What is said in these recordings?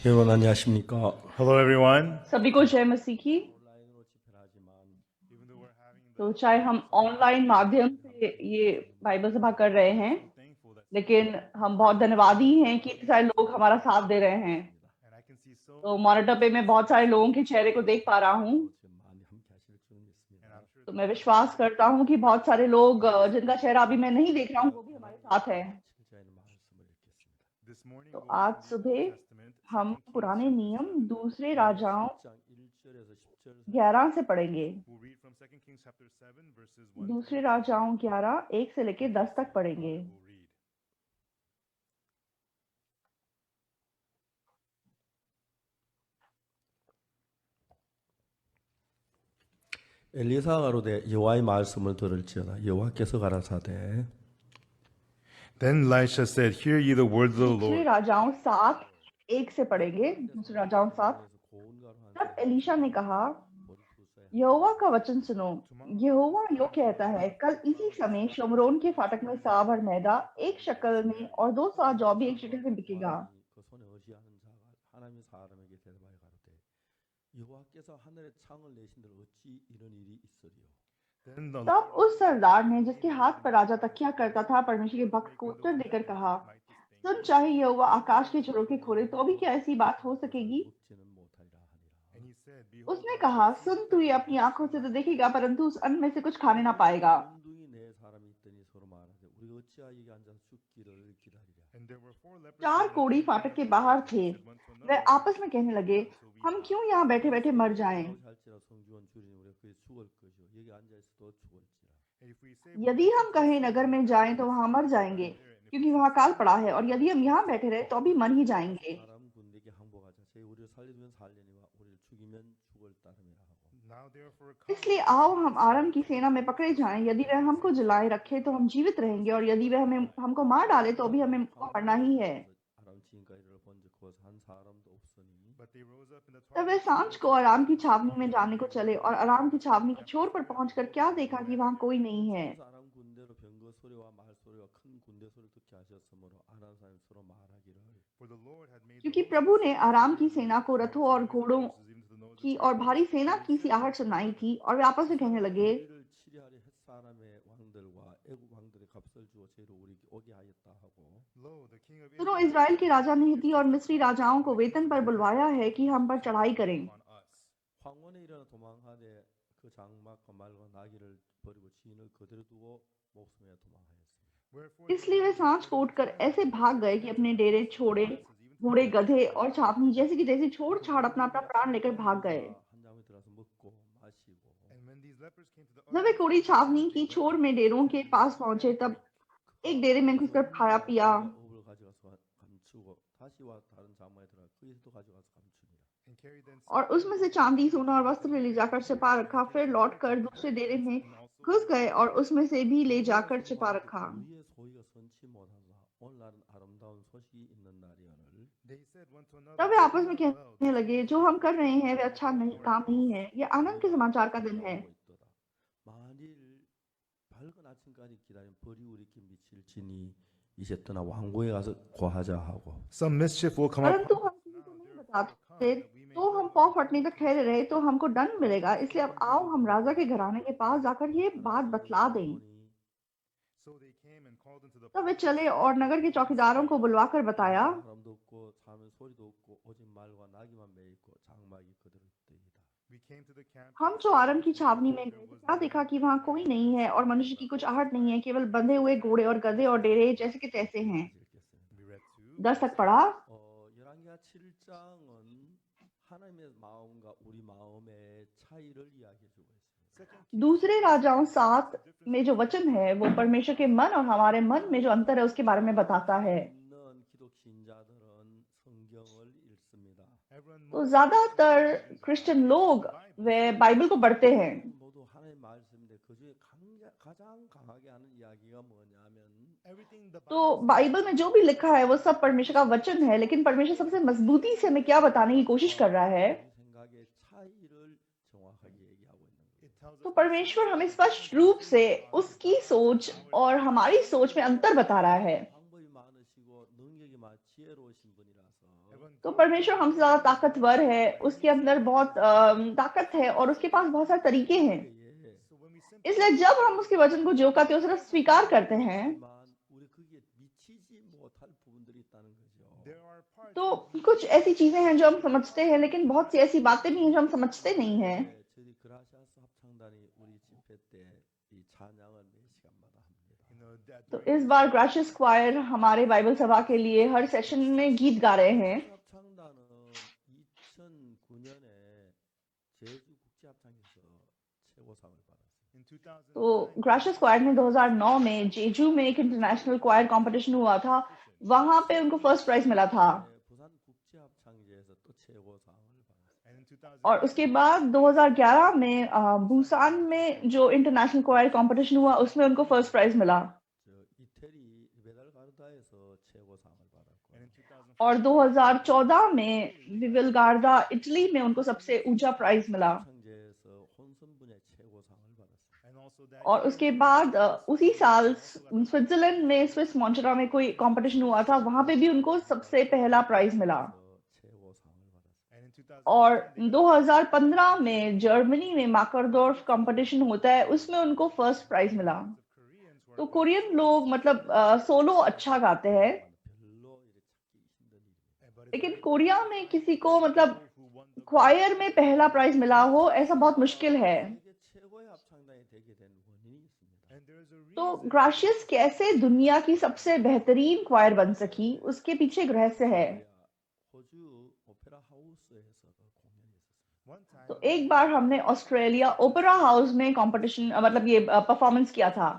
여러분 안녕하십니까? Hello, everyone. सभी को जय मसीह की। 온라인으로 집회를 하지만 Even though we're having तो चाहे हम ऑनलाइन माध्यम से ये बाइबल सभा कर रहे हैं, thankful that लेकिन हम बहुत धन्यवादी हैं कि इतने सारे लोग हमारा साथ दे रहे हैं। and I can see so तो मॉनिटर पे मैं बहुत सारे लोगों के चेहरे को देख पा रहा हूँ। 지금 많이 함께 하실 줄 and 믿습니다. I'm sure तो मैं विश्वास करता हूँ कि बहुत सारे लोग जिनका चेहरा अभी मैं नहीं देख रहा हूँ वो भी हमारे साथ है। 7절의 말씀을 읽겠습니다. this morning तो we'll आज read from the सुबह Old Testament, हम 2 Kings पुराने chapter नियम 7. दूसरे राजाओं 7장 1절에서 10절 11 से पढ़ेंगे। We'll read from 2 Kings chapter 7 verses 1 दूसरे to 18. राजाओं 11 1 से लेकर 10 तक पढ़ेंगे। We'll read. 엘리사가 가로되 여호와의 말씀을 들을지어다 여호와께서 가라사대 Then Elisha said, "Hear ye the words of the दूसरे Lord." राजाओं 7 1 से पढ़ेंगे। दूसरे राजाओं 7। तब एलीशा ने कहा, यहोवा का वचन सुनो। यहोवा यो कहता है, कल इसी समय शमरोन के फाटक में सा भर मैदा 1 शकल में और 2 सा जौ भी 1 शकल में बिकेगा। 그 손에 의지하는 자가 하나님의 사람에게 대답하여 가로되 여호와께서 하늘에 창을 내신들 어찌 이런 일이 있으리요. Then the तब उस सरदार ने जिसके हाथ पर राजा तकिया करता था परमेश्वर के भक्त को उत्तर देकर कहा, सुन, चाहे यहोवा आकाश के झरोखे खोले तो भी क्या ऐसी बात हो सकेगी? 먹지는 못하리라 하니라. and he said, "Behold, उसने कहा, सुन, तू ये अपनी आंखों से तो देखेगा परंतु उस अन्न में से कुछ खाने ना पाएगा। 둥둥이 네 사람이 있더니 서로 말하되 우리가 어찌하여 여기 앉아서 죽기를 기다리랴. and there were 4 lepers 4 standing कोढ़ी at the फाटक के gate, बाहर and थे। they said one to way another, आपस में कहने लगे, हम क्यों यहाँ बैठे बैठे मर जाएं? 할지라 성주원 주리니 우리가 그에 죽을 것이요 여기 앉아 있어도 죽을지라. "And if we say यदि हम कहीं नगर में जाएं तो वहां मर जाएंगे, क्योंकि वहां काल पड़ा है, और यदि हम यहाँ बैठे रहे तो भी मर ही जाएंगे। 사람 군대에게 항복하자. 제 우리를 살리면 살리니와 우리를 죽이면 죽을 따름이라 하고. now therefore come, इसलिए आओ हम आरम की सेना में पकड़े जाएं। यदि वह हमको जलाए रखे तो हम जीवित रहेंगे, और यदि वह हमको मार डाले तो भी हमें मरना ही है। 아람 지금까지를 본즉 거기서 한 사람도 없으니 but they rose up in the तब वे twilight सांझ को अराम की छावनी में जाने को चले, और अराम की छावनी की छोर पर पहुंचकर क्या देखा कि वहां कोई नहीं है। 사람 군대로 병거 소리와 말 소리와 큰 군대 소리를 듣게 하셨으므로 아람 사람이 서로 말하기를 for the Lord had made क्योंकि the प्रभु ने आराम की सेना को रथों और घोड़ों even to the nose की और भारी सेना की सी आहट सुनाई थी, और वे आपस में कहने लगे, 우리를 치리하려 햇 사람의 왕들과 애국 왕들의 값을 주어 죄로 우리 오게 하였다 하고 lo, the king of सुनो, Israel इज़राइल के राजा ने हित्ती और मिस्री राजाओं को वेतन पर बुलवाया है कि हम पर चढ़ाई करें। on us. 황혼에 일어나 도망하되 그 장막과 말과 나귀를 버리고 지인을 그대로 두고 목숨에 도망하였습니다. Wherefore इसलिए वे सांझ को उठकर ऐसे भाग गए कि अपने डेरे छोड़े, घोड़े, गधे और छावनी जैसे कि तैसे छोड़ छाड़ अपना अपना प्राण लेकर भाग गए। 한 장에 들어가서 먹고 마시고 and when these lepers came to the जब वे uttermost कोड़ी part of छावनी the की city, छोर में डेरों के पास पहुंचे, तब एक डेरे में घुसकर खाया पिया, 업을 가져가서 감추고 다시 와 다른 장막에 들어가 거기서도 가져가서 감추니라. and carried them और उसमें से चांदी, सोना और वस्त्र ले जाकर छिपा रखा। फिर लौटकर दूसरे डेरे में घुस गए और उसमें से भी ले जाकर छिपा रखा। 우리의 소위가 선치 못하사 오늘날은 아름다운 소식이 있는 날이오늘 they said one to another, तब वे आपस में कहने लगे, जो हम कर रहे हैं वे अच्छा नहीं काम नहीं है, ये आनंद के समाचार का दिन है। 하고 있도다. 만일 밝은 아침까지 기다린 벌이 우리께 미칠지니 이제 떠나 왕궁에 가서 고하자 하고 some mischief will come up परंतु हम किसी को नहीं बताते, तो हम पाँव फटने तक ठहरे रहे तो हमको दंड मिलेगा। इसलिए अब आओ हम राजा के घराने के पास जाकर ये बात बतला दें। so they came and called into the तब वे चले और नगर के चौकीदारों को बुलवाकर बताया, 사람도 없고 사람의 소리도 없고 오직 말과 나귀만 매 있고 장막이 그대로 있더이다. we came to the camp हम जो आरम की छावनी में गए तो क्या देखा कि वहाँ कोई नहीं है और मनुष्य की कुछ आहट नहीं है, केवल बंधे हुए घोड़े और गधे और डेरे जैसे के तैसे हैं। 읽겠습니다. we read to 10 तक पढ़ा। 열왕기하 7장은 하나님의 마음과 우리 마음의 차이를 이야기해 주고 있습니다. दूसरे राजाओं 7 में जो वचन है वो परमेश्वर के मन और हमारे मन में जो अंतर है उसके बारे में बताता है। 있는 기독 신자들은 성경을 읽습니다. everyone तो ज्यादातर क्रिश्चियन लोग वे बाइबल को पढ़ते हैं। 모두 하나님의 말씀인데 그중에 가장 강하게 하는 이야기가 뭐냐면 everything the तो बाइबल में जो भी लिखा है वो सब परमेश्वर का वचन है, लेकिन परमेश्वर सबसे मजबूती से हमें क्या बताने की कोशिश कर रहा है। 우리 생각의 차이를 정확하게 얘기하고 있는 거예요. it tells तो us परमेश्वर हमें स्पष्ट रूप से उसकी सोच और हमारी सोच में अंतर बता रहा है। 방법이 많으시고 능력이 많 지혜로우신 분이라서 तो परमेश्वर हमसे ज्यादा ताकतवर है, उसके अंदर बहुत ताकत है और उसके पास बहुत सारे तरीके हैं। So when we simply इसलिए जब हम उसके वचन को जो कहते हैं उसे स्वीकार करते हैं, 하지만 우리 거기에 미치지 못할 부분들이 있다는 거죠. there are parts तो कुछ ऐसी चीजें हैं जो हम समझते हैं, लेकिन बहुत सी ऐसी बातें भी हैं जो हम समझते नहीं हैं। 네, 저희 그라시아스 합창단이 우리 집회 때 이 찬양을 매 시간마다 합니다. that तो इस बार ग्राशियस क्वायर हमारे बाइबल सभा के लिए हर सेशन में गीत गा रहे हैं। 합창단은 2009년에 제주 국제합창에서 최고상을 받았어요. in 2000 तो ग्राशियस क्वायर ने 2009 में जेजू में एक इंटरनेशनल क्वायर कंपटीशन हुआ था, वहां पे उनको फर्स्ट प्राइज मिला था। 네, 부산 국제합창제에서 또 최고상을 받았어요. and in 2000 और उसके बाद 2011 में बुसान में जो इंटरनेशनल क्वायर कंपटीशन हुआ उसमें उनको फर्स्ट प्राइज मिला। 저 이태리 리베달 가르다에서 최고상을 받았고 and in 2000 और 2014 में विविलगार्दा इटली में उनको सबसे ऊंचा प्राइज मिला। 합창제에서 혼선 분야 최고상을 받았어요. and also that और उसके बाद उसी साल स्विट्जरलैंड में स्विस मॉन्टेरा में कोई कंपटीशन हुआ था, वहां पे भी उनको सबसे पहला प्राइज मिला। 최고상을 받았어요. and in 2000 और 2015 में जर्मनी में माकरदोर्फ कंपटीशन होता है, उसमें उनको फर्स्ट प्राइज मिला। Koreans were तो कोरियन लोग मतलब सोलो अच्छा गाते हैं, 별로 이렇게 찾기 힘든 일이에요. but it's लेकिन कोरिया में किसी को मतलब who won the क्वायर में पहला प्राइज मिला हो ऐसा बहुत मुश्किल है। 세계 최고의 합창단이 되게 된 원인이 있습니다. and there's a तो reason ग्राशियस कैसे दुनिया की सबसे बेहतरीन क्वायर बन सकी, उसके पीछे एक रहस्य है। 호주 오페라 하우스에서 공연했었어요. one time तो एक बार हमने ऑस्ट्रेलिया ओपेरा हाउस में कंपटीशन मतलब ये परफॉर्मेंस किया था।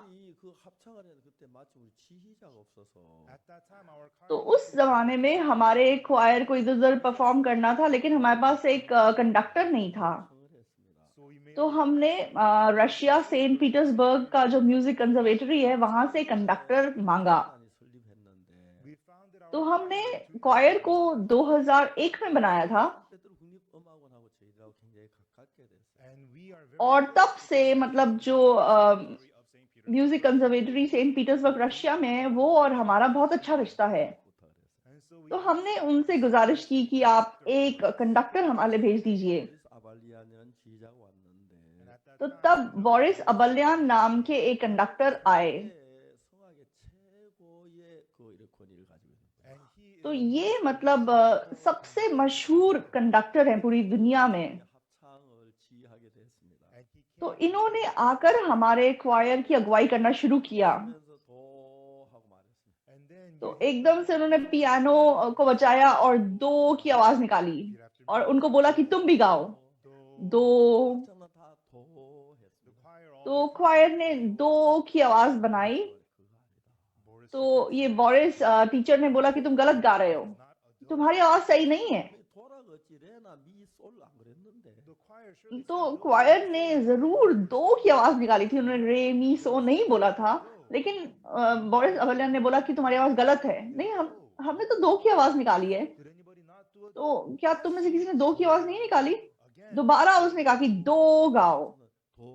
그 합창을 했는데 그때 마침 우리 지휘자가 없어서 at that time our तो choir उस जमाने में हमारे क्वायर को इधर उधर परफॉर्म करना था, लेकिन हमारे पास एक कंडक्टर नहीं था। 합창을 했습니다. so we made तो हमने रशिया सेंट पीटर्सबर्ग का जो म्यूजिक कंजर्वेटरी है वहां से कंडक्टर मांगा। 합창단이 설립했는데 we founded our तो हमने क्वायर को 2001 में बनाया था 그때도 국립음악원하고 저희들하고 굉장히 가깝게 됐어요. and we are very और तब से मतलब जो story of St. Peter music conservatory Saint Petersburg Russia में है, वो और हमारा बहुत अच्छा रिश्ता है। 부터 그랬어요. and so we तो हमने उनसे गुजारिश की कि आप एक कंडक्टर हमारे भेज दीजिए। 보리스 아발리안이라는 지휘자가 왔는데 and at that तो time तब बोरिस अबल्यान नाम के एक कंडक्टर आए। 그때 성악의 최고의 그 이력권위를 가지고 있는 거예요. and he तो ये मतलब सबसे मशहूर कंडक्टर हैं पूरी दुनिया में। 합창을 지휘하게 됐습니다. and he तो came इन्होंने आकर हमारे क्वायर की अगुवाई करना शुरू किया। 하면서 도 하고 말했습니다. and then तो एकदम से उन्होंने पियानो को बजाया और दो की आवाज निकाली repeat after me. और उनको बोला कि तुम भी गाओ। Do, दो। 합창단 다도 the 했습니다. choir all तो क्वायर ने दो की आवाज बनाई। 그거 아니다. Boris तो ये बोरिस टीचर ने बोला कि तुम गलत गा रहे हो, not a do. तुम्हारी आवाज सही नहीं है। 돌아갔지 레나 미솔 안 그랬는데 The choir surely तो said do. क्वायर ने जरूर दो की आवाज निकाली थी, उन्होंने रे मी सो नहीं बोला था, लेकिन बोरिस अबल्यान ने बोला कि तुम्हारी आवाज गलत है। नहीं, हमने तो दो की आवाज निकाली है। Did anybody not do it? तो क्या तुम में से किसी ने दो की आवाज नहीं निकाली? Again, दोबारा उसने कहा कि दो गाओ। 도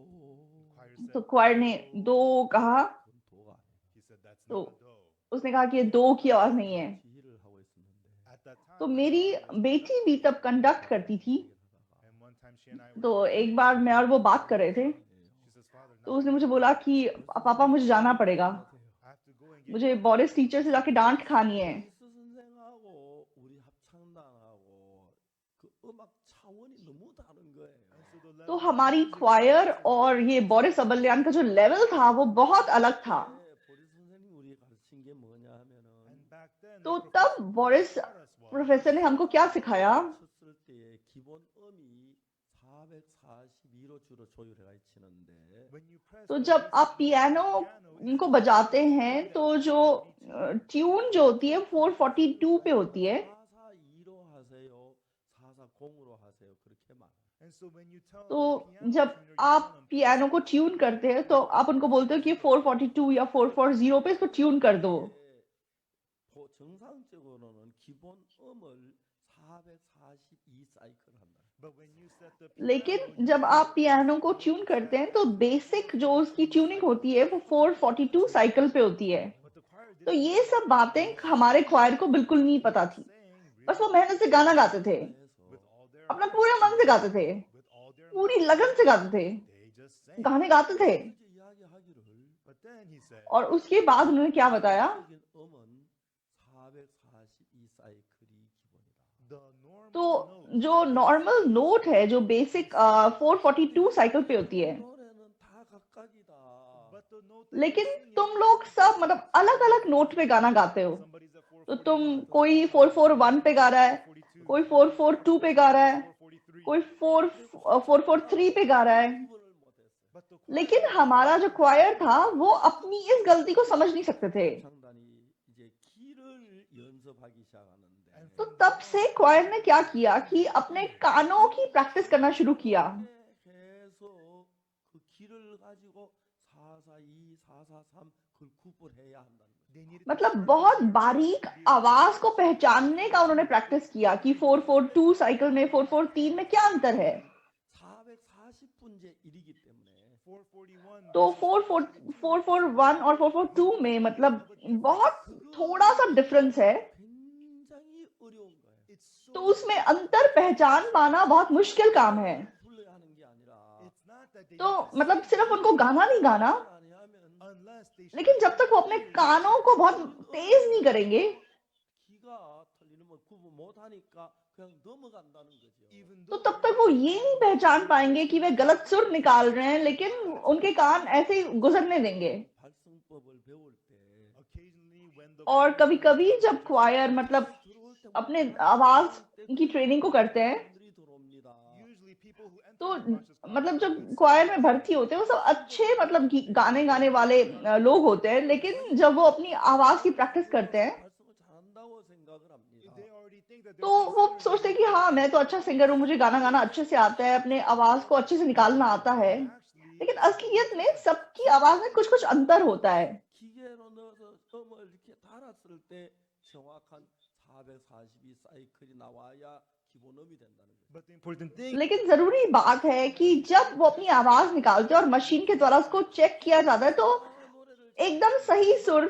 choir said, तो क्वायर ने दो कहा, 그건 도가 아니다. he said that's तो not a do. उसने कहा कि ये दो की आवाज नहीं है। 지휘를 하고 있었는데 At that time, तो मेरी बेटी भी तब कंडक्ट करती थी। and one time she and I were, तो एक बार मैं और वो बात कर रहे थे, she says, Father, तो now उसने मुझे बोला कि पापा मुझे जाना पड़ेगा, I have to go and get मुझे बोरिस टीचर से जाके डांट खानी है। 보리스 선생하고 우리 합창단하고 그 음악 차원이 너무 다른 거예요. so the level तो हमारी क्वायर और ये बोरिस अबल्यान का जो लेवल था वो बहुत अलग था। 보리스 선생님 우리 가르친 게 뭐냐 하면은 and back then तो the तब professor Boris taught us was, professor ने हमको क्या सिखाया 쳤을 때에 기본 음이 442로 주로 조율해가 치는데 when you press तो the जब basic आप पियानो को बजाते हैं तो जो ट्यून जो होती है 442 पे होती है। 442로 하세요, 440으로 하세요 그렇게 말해요. and so when you tell तो the piano जब tuner, you आप tell him, पियानो को ट्यून करते हैं तो आप उनको बोलते हो कि 442 या 440 पे इसको ट्यून कर दो। 정상적으로는 기본 음을 442 사이클 한다. but when you set the लेकिन जब आप पियानो को ट्यून करते हैं तो बेसिक जो उसकी ट्यूनिंग होती है वो 442 साइकिल पे होती है। but the choir तो didn't ये सब बातें हमारे क्वायर को बिल्कुल नहीं पता थी। saying बस वो मेहनत से गाना गाते थे, with all their अपना पूरे मन से गाते थे, with all their पूरी might, लगन से गाते थे, they just sang. गाने गाते थे। 이렇게 이야기하기를 But then he said, और उसके बाद उन्होंने क्या बताया, 적인 음은 442 사이클이 기본이다. the normal तो note जो नॉर्मल नोट है, जो बेसिक 442 साइकिल पे होती है, 노래는 다 각각이다. but the note that लेकिन you're singing, तुम लोग सब मतलब अलग अलग नोट पे गाना गाते हो। somebody's at तो 441, तुम कोई 441 पे गा रहा है, 442, कोई 442 पे गा रहा है, 443. कोई 443 पे गा रहा है। 구분을 못했어요. But the लेकिन हमारा जो क्वायर था वो अपनी इस गलती को समझ नहीं सकते थे। 창단이 이제 키를 연습하기 시작하는데 तो तब से क्वायर ने क्या किया कि अपने कानों की प्रैक्टिस करना शुरू किया। 계속 그 키를 가지고 442, 443 그걸 구분해야 한다는 거예요. they needed मतलब बहुत बारीक आवाज को पहचानने का उन्होंने प्रैक्टिस किया कि 442 साइकिल में 443 में क्या अंतर है। 440분제 1이기 때문에 441. तो 441 और 442 में मतलब बहुत थोड़ा सा डिफरेंस है, 굉장히 어려운 거예요. It's so तो उसमें अंतर पहचान पाना बहुत मुश्किल काम है। 불러야 하는 게 아니라 it's not that they तो need to मतलब सिर्फ उनको गाना नहीं गाना, 아니하면 unless they लेकिन जब तक वो अपने कानों को बहुत तेज नहीं करेंगे, 키가 틀리면 구분 못 하니까 그냥 넘어간다는 거죠. even तो though तब तक वो ये नहीं पहचान पाएंगे कि वे गलत सुर निकाल रहे हैं, लेकिन उनके कान ऐसे ही गुजरने देंगे। 발성법을 배울 때 occasionally when the और कभी कभी जब क्वायर मतलब 들어올 때 अपने आवाज की ट्रेनिंग को करते हैं, 사람들이 들어옵니다. usually people who enter तो the conscious choir मतलब are जब good क्वायर singers. में भर्ती होते हैं वो सब अच्छे मतलब गाने गाने वाले लोग होते हैं, लेकिन जब वो अपनी आवाज की प्रैक्टिस करते हैं 발성을 잘한다고 생각을 합니다. They already think that तो they're good वो singers. सोचते हैं कि हाँ मैं तो अच्छा सिंगर हूँ, मुझे गाना गाना अच्छे से आता है, अपने आवाज को अच्छे से निकालना आता है। Actually, लेकिन असलियत में सबकी आवाज में कुछ कुछ अंतर होता है। 기계로 넣어서 음을 이렇게 달았을 때 정확한 442 사이클이 나와야 기본음이 된다는 거예요. but the important thing लेकिन जरूरी बात है कि जब वो अपनी आवाज निकालते हैं और मशीन के द्वारा उसको चेक किया जाता है, तो 노래를 एकदम सही सुर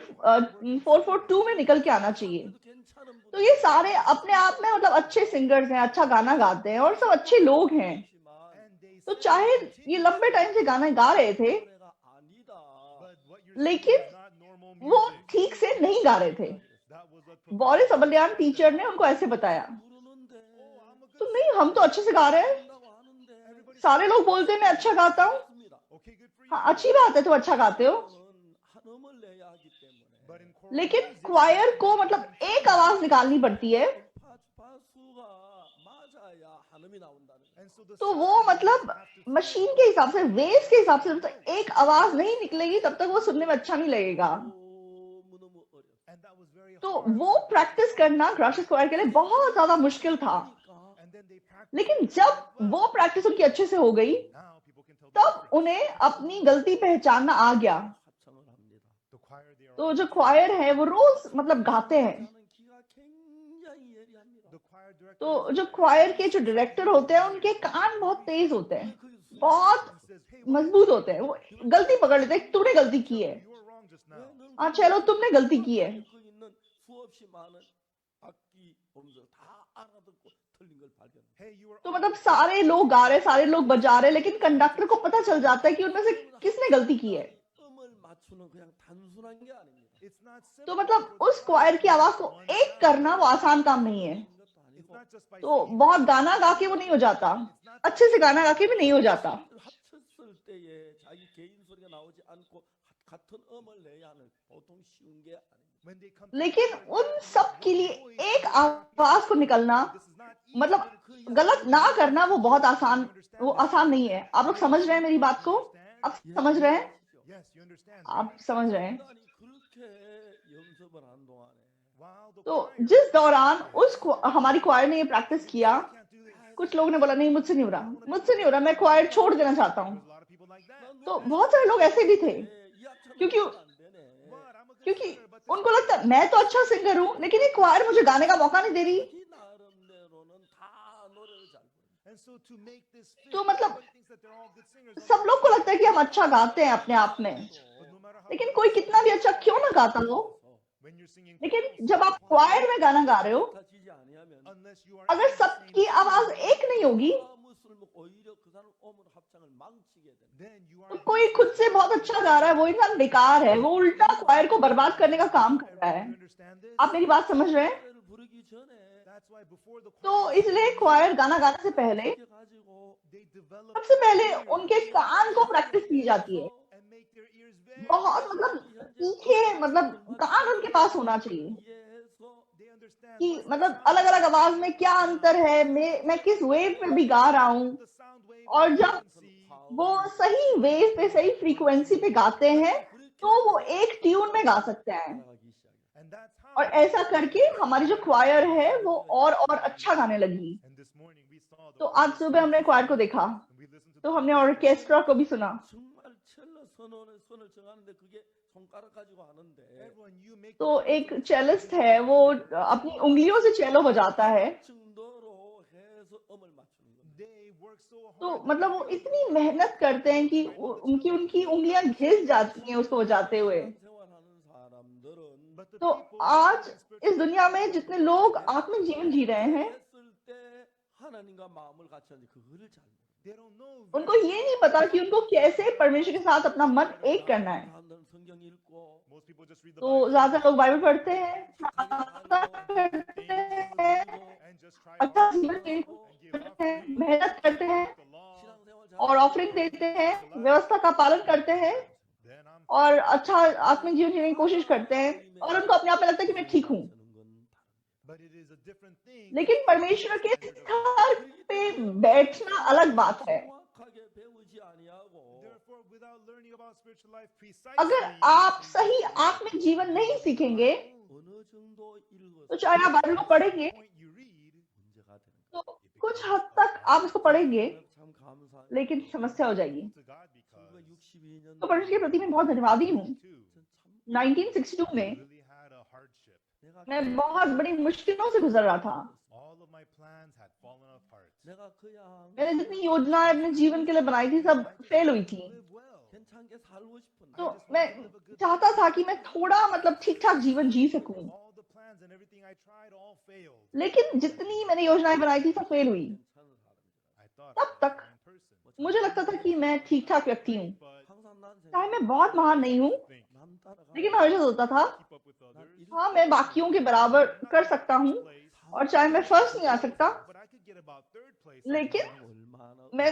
442 में निकल के आना चाहिए। 그래도 괜찮은 तो ये सारे अपने आप में मतलब अच्छे सिंगर्स हैं, अच्छा गाना गाते हैं और सब अच्छे लोग हैं। 분이지만 and they तो say चाहे ये लंबे टाइम से गाना गा रहे थे, 노래가 아니다. but what you're लेकिन saying is not normal वो music. ठीक से नहीं गा रहे थे। That was what बोरिस अबल्यान टीचर ने उनको ऐसे बताया, 부르는데 I'm a good तो नहीं हम तो अच्छे से गा रहे हैं, 한다고 하는데 सारे लोग बोलते हैं मैं अच्छा गाता हूँ। 맞습니다. okay, good for you. हाँ अच्छी बात है, तो अच्छा गाते हो। 한 음을 내야 하기 때문에 But in choral लेकिन music, क्वायर को मतलब एक आवाज निकालनी पड़ती है, 파수가 맞아야 한음이 나온다는 거예요. and so the तो वो sound मतलब have to fit. मशीन के हिसाब से, वेव्स के हिसाब से, तो एक आवाज नहीं निकलेगी तब तक वो सुनने में अच्छा नहीं लगेगा। 너무너무 어려워. And that was very तो hard. वो प्रैक्टिस करना ग्राशियस क्वायर के लिए बहुत ज्यादा मुश्किल था। 그러니까 And then they practiced लेकिन it जब well. वो प्रैक्टिस उनकी अच्छे से हो गई, Now people can tell the तब difference. उन्हें अपनी गलती पहचानना आ गया। 합창을 합니다. The choir, they are तो जो क्वायर है वो रोज मतलब गाते हैं। 하는 기가 굉장히 예리합니다. the choir director तो जो क्वायर के जो डायरेक्टर होते हैं उनके कान बहुत तेज होते हैं, बहुत says, hey, मजबूत होते हैं। वो गलती पकड़ लेते हैं, तूने गलती की है, you were wrong just now. हाँ चलो तुमने गलती की है। 그 있는 수없이 많은 악기 음성 다 알아듣고 틀린 걸 발견. Hey, you were तो मतलब सारे लोग गा रहे, सारे लोग बजा रहे, लेकिन कंडक्टर को पता चल जाता है कि उनमें से किसने गलती की है। 음을 맞추는 그냥 단순한 게 아닙니다. It's not simple. तो मतलब उस क्वायर की आवाज को एक करना वो आसान काम नहीं है। 그런 것도 It's 아니고 not just by तो singing. बहुत गाना गा के वो नहीं हो जाता, अच्छे से गाना गा के भी नहीं हो जाता। 합쳤을 때에 자기 개인 소리가 나오지 않고 같은 음을 내야 하는 보통 쉬운 게 아닙니다. When they come to लेकिन the choir, उन सब के लिए एक आवाज को निकलना this is not easy. मतलब गलत ना करना वो बहुत आसान, वो आसान नहीं है। आप लोग समझ रहे हैं मेरी बात को? आप समझ रहे हैं? Yes, you understand. आप समझ रहे हैं? 아니 그렇게 연습을 한 동안에 Wow, the तो choir जिस दौरान हमारी क्वायर ने ये प्रैक्टिस किया, can't do this. कुछ लोगों ने बोला नहीं मुझसे नहीं हो रहा, मुझसे नहीं हो रहा, मैं क्वायर छोड़ देना चाहता हूँ। There's a lot of people like that. तो बहुत सारे लोग ऐसे भी थे, 이 합창은 क्योंकि But 안 되네. I'm a good क्योंकि singer, but this उनको लगता है मैं तो अच्छा सिंगर हूँ, लेकिन ये क्वायर मुझे गाने का मौका नहीं दे रही। 자기 나름대로는 다 노래를 잘 부릅니다. and so to make this fit, तो मतलब everybody thinks that they're all good singers. on सब their लोग को own. लगता है कि हम अच्छा गाते हैं अपने आप में, But no matter how लेकिन good कोई you कितना भी अच्छा क्यों ना गाता हो, when you're singing लेकिन choral जब आप songs, क्वायर में गाना गा रहे हो, 같아지지 아니하면 unless you are अगर in the same सबकी आवाज tune, एक नहीं होगी, 무술 오히려 그 사람 오물 합창을 망치게 된다. then you तो are कोई खुद से बहुत अच्छा गा रहा है, वो इंसान बेकार है, वो उल्टा क्वायर को बर्बाद करने का काम कर रहा है। You understand this? आप मेरी बात समझ रहे हैं? 노래를 부르기 전에 That's why before the तो choir इसलिए sings, क्वायर गाना गाने से पहले 이렇게 가지고 they develop सबसे पहले their उनके ears कान को प्रैक्टिस की जाती है। and make their ears very बहुत तीखे, कान उनके पास होना चाहिए 이해해서 they understand कि what's the sound अलग अलग wave, आवाज में क्या अंतर है, मैं किस वेव पे भी गा रहा हूँ, the sound wave और and जब frequency. वो सही वेव पे सही फ्रीक्वेंसी पे गाते हैं तो वो एक ट्यून में गा सकते हैं। 따라가기 시작해. And that's how. और ऐसा करके हमारी जो क्वायर है वो और अच्छा गाने लगी। And this morning we saw the तो आज सुबह हमने क्वायर को देखा, and we listened to तो the हमने ऑर्केस्ट्रा को भी सुना। 정말 첼로 선을 정하는데 그게 손가락 가지고 하는데 everyone you make तो एक चेलिस्ट है, वो अपनी उंगलियों से चेलो बजाता है। 정도로 해서 음을 맞추는 겁니다. they work so hard तो that वो इतनी मेहनत करते हैं कि उनकी उंगलियां घिस जाती हैं उसको बजाते हुए। 생활하는 사람들은 but the तो people आज living in इस दुनिया में जितने लोग आत्मिक जीवन जी रहे हैं, 했을 때 하나님과 마음을 같이 하는지 그거를 잘 모르는 they don't know उनको ये नहीं पता कि उनको कैसे परमेश्वर के साथ अपना मन एक करना है। 사람들은 성경 읽고 most people just read the तो Bible ज्यादातर लोग बाइबल पढ़ते हैं, प्रार्थना करते हैं, and just try अच्छा hard जीवन and जीने give करते हैं, offering, मेहनत करते हैं the law, 신앙생활 और ऑफरिंग देते हैं, व्यवस्था का पालन करते हैं then I'm और अच्छा आत्मिक जीवन जीने की कोशिश करते हैं, और उनको अपने आप में लगता है कि मैं ठीक हूँ। but it is a different thing. लेकिन परमेश्वर के स्तर पे बैठना अलग बात है। 정확하게 배우지 아니하고 Therefore, without learning about spiritual life अगर precisely, आप सही आत्मिक जीवन नहीं सीखेंगे 어느 정도 읽어서 तो चाहे आप बाइबल को पढ़ेंगे point you read, 문제가 되는 तो कुछ हद तक आप इसको पढ़ेंगे, 거예요. 참 감사해요. लेकिन समस्या हो जाएगी। to God because 1962년 तो परमेश्वर के प्रति मैं बहुत धन्यवादी हूँ। too 1962 में really had a hardship. 내가 मैं बहुत बड़ी मुश्किलों से गुजर रहा था। All of my plans had fallen apart. 내가 그냥 मैंने जितनी योजनाएं अपने जीवन के लिए बनाई थी सब फेल हुई थी। Live well. 괜찮게 살고 싶은데 तो मैं चाहता था कि मैं थोड़ा ठीक ठाक जीवन जी सकूं, All the plans and everything I tried all failed. लेकिन जितनी मैंने योजनाएं बनाई थी सब फेल हुई। 괜찮은 사람이잖아. I thought तब I was a तक fine person. मुझे लगता था कि मैं ठीक ठाक व्यक्ति हूँ, But 항상 난 चाहे 생각 मैं बहुत महान नहीं हूँ, think, 남 따라가 लेकिन मैं हमेशा सोचता था keep up with others. हाँ मैं बाकियों के बराबर कर सकता हूँ, Place, और चाहे मैं फर्स्ट नहीं आ सकता, but I could get about third place. लेकिन 얼마나 मैं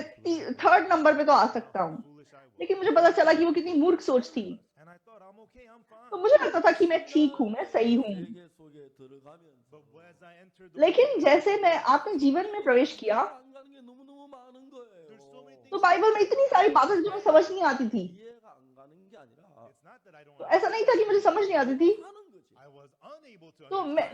थर्ड नंबर पे तो आ सकता हूँ। Foolish I was. लेकिन मुझे पता चला कि वो कितनी मूर्ख सोच थी। And I thought I'm okay, I'm तो fine. मुझे लगता था कि मैं ठीक हूँ, मैं सही हूँ। 세계 속에 들어가면서 But as I entered the लेकिन जैसे मैं अपने जीवन में प्रवेश किया 안 가는 게 너무너무 많은 there's so many 거예요. things. तो बाइबल में इतनी सारी बातें जो मुझे समझ नहीं आती थी। 이해가 안 가는 게 아니라 It's not that I don't तो ऐसा नहीं था कि मुझे समझ नहीं आती थी, 하는 거지. I was unable to तो understand.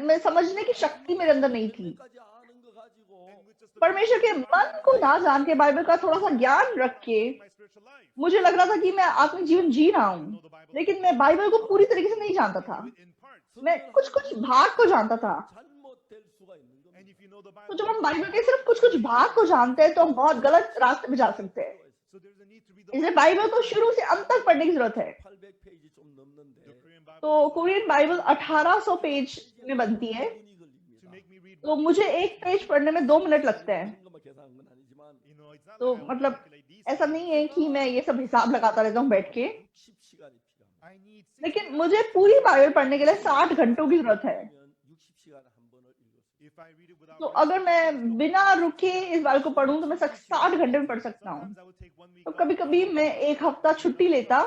मैं समझने की शक्ति मेरे अंदर नहीं थी। 까지 아는 거 가지고 And with just the परमेश्वर के मन को ना जान के, बाइबल का थोड़ा सा ज्ञान रख के my spiritual life. मुझे लग रहा था कि मैं आत्मिक जीवन जी रहा I हूँ, know the Bible लेकिन मैं बाइबल को पूरी तरीके से नहीं जानता था। in parts. मैं कुछ भाग को जानता था। 잘못될 수가 있는 겁니다. And if you know the तो Bible, जब हम बाइबल के सिर्फ कुछ भाग को जानते हैं तो हम बहुत गलत रास्ते पे जा सकते हैं। so there's a need to read the इसलिए बाइबल को शुरू से अंत तक पढ़ने की जरूरत है। 800페이지 좀 넘는데 Korean Bible तो कोरियन बाइबल 1800 पेज में बनती है, 분이 to 걸립니다. make me read. तो मुझे एक पेज पढ़ने में 2 मिनट लगते हैं। 이런 것만 계산한 건 아니지만 You know, it's not तो like I मतलब calculate these. ऐसा नहीं है कि मैं ये सब हिसाब लगाता रहता हूँ बैठ के, 60시간이 필요합니다. I need 60 लेकिन मुझे पूरी बाइबल पढ़ने के लिए 60 घंटों की जरूरत है। 그러면 60시간에 한 번을 읽었어요. if I read it without तो अगर मैं बिना रुके इस बाइबल को पढ़ूं तो मैं 60 घंटे में पढ़ सकता हूँ। sometimes I would take 1 week तो off. कभी कभी मैं एक हफ्ता छुट्टी लेता,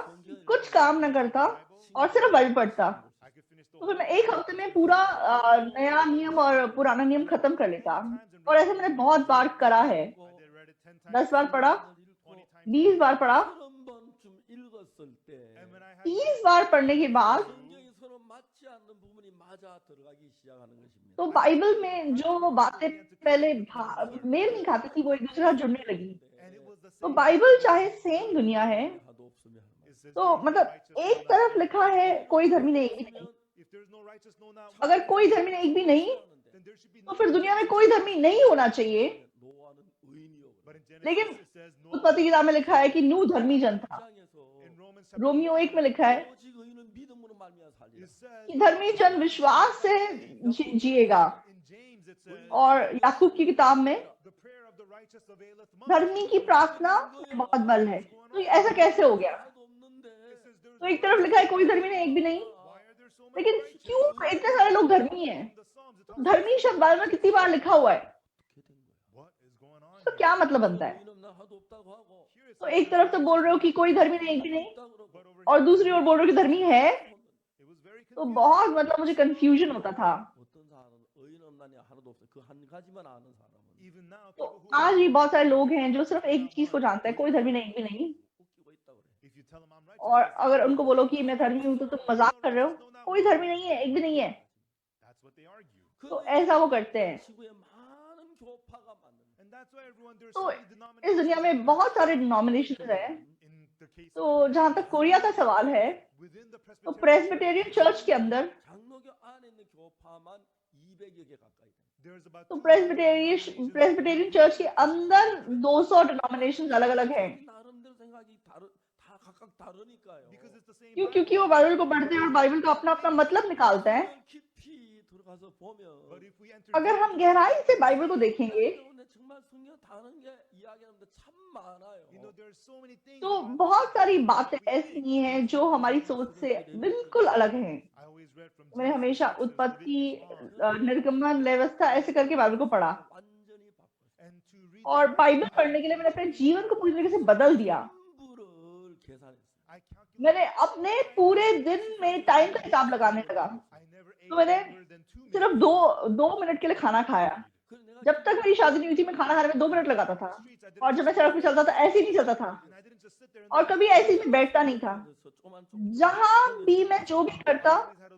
कुछ काम न करता और सिर्फ बाइबल पढ़ता, I could finish the तो फिर मैं एक हफ्ते में पूरा नया नियम और पुराना नियम खत्म कर लेता। और ऐसे मैंने बहुत बार करा है। I did read it 10 times. 10 बार पढ़ा, 20 times. 20 बार पढ़ा, 30번쯤 읽었을 때 And when I had 30 बार पढ़ने के बाद 성경이 서로 맞지 않는 부분이 맞아 들어가기 시작하는 것입니다. तो बाइबल में जो बातें पहले मेल नहीं खाती थी वो एक दूसरे से जुड़ने लगी। and it was the तो same. बाइबल चाहे सेम दुनिया है, 하도 없으면 하는 말. It says, तो मतलब एक तरफ लिखा है कोई धर्मी नहीं, एक भी नहीं। if there's no righteous, no not one, अगर कोई धर्मी नहीं, एक भी नहीं, then there should be तो no. फिर दुनिया में कोई धर्मी नहीं होना चाहिए। 노아는 의인이요. But in Genesis लेकिन it says no. उत्पत्ति किताब में लिखा है कि नूह धर्मी जन था। 입장에서 In Romans रोमियो 1 में लिखा है 오직 의인은 믿음으로 말미암아 살리라. It says, कि धर्मी जन विश्वास से जिएगा। in James it says, और याकूब की किताब में the prayer of the righteous availeth much. धर्मी की प्रार्थना में बहुत बल है। तो ये ऐसा कैसे हो गया? 하나도 없는데 It says there's तो एक तरफ लिखा है कोई धर्मी नहीं, एक भी नहीं, why are there so many लेकिन righteous? क्यों इतने सारे लोग धर्मी हैं? The Psalms it talks धर्मी शब्द बाइबल में कितनी बार लिखा हुआ है? 어떻게 된 거야? what is going on तो here? क्या मतलब बनता है? 의인 없나 하나도 없다고 하고 Here it तो says, एक तरफ तो बोल रहे हो कि कोई धर्मी नहीं, एक भी नहीं, 없다고 그러고 but over और here दूसरी ओर बोल रहे हो कि धर्मी है। it was very तो confusing. बहुत मतलब मुझे कंफ्यूजन होता था। 어떤 사람은 의인 없나니 하나도 없어. 그 한 가지만 아는 사람은 Even now, तो people who आज भी बहुत सारे लोग हैं जो सिर्फ एक चीज को जानते हैं, कोई धर्मी नहीं, एक भी नहीं। 웃기고 있다고 그래. if you tell them I'm righteous, और अगर उनको बोलो कि मैं धर्मी हूँ तो तुम मजाक कर रहे हो, कोई धर्मी नहीं है, एक भी नहीं है। that's what they argue. तो ऐसा वो करते हैं। 지구에 많은 교파가 많은데 And that's why everyone there's तो so many इस denominations. दुनिया में बहुत सारे डिनोमिनेशन हैं। In the case तो जहां तक कोरिया का सवाल है, within the तो Presbyterian प्रेस्बिटेरियन चर्च के अंदर 장로교 안에 있는 교파만 200여 개 가까이 돼. there's about तो 200 प्रेस्बिटेरियन चर्च के अंदर 200 डिनोमिनेशन अलग अलग हैं। 나름대로 생각이 다 각각 다르니까요. because it's the same क्यों? Bible. क्योंकि वो बाइबल को पढ़ते हैं और बाइबल का अपना अपना मतलब निकालते हैं। 깊이 들어가서 보면 But if we enter अगर हम गहराई से बाइबल को देखेंगे 근데 정말 성경 다른 게 이야기하는데 참 많아요. you know there's so many things तो about- बहुत सारी बातें ऐसी हैं जो हमारी सोच से बिल्कुल अलग हैं। I always read from मैंने Genesis, हमेशा Exodus, उत्पत्ति, Leviticus, Psalms, निर्गमन, व्यवस्था ऐसे करके बाइबल को पढ़ा 완전히 바꿨어요. and to read और the बाइबल पढ़ने के लिए मैंने अपने जीवन को पूरी तरीके से बदल दिया। 전부를 계산했어요. I calculated मैंने अपने पूरे दिन में टाइम का हिसाब लगाने लगा। I never ate तो मैंने longer than 2 minutes. सिर्फ दो मिनट के लिए खाना खाया। 그래서 내가 जब तक मेरी शादी नहीं हुई थी मैं खाना खाने में 2 मिनट लगाता था, Streets, I didn't और जब मैं सड़क पे चलता था ऐसे ही नहीं चलता था, and I didn't just sit there and और कभी ऐसे ही मैं बैठता नहीं था। जहां भी मैं जो भी करता,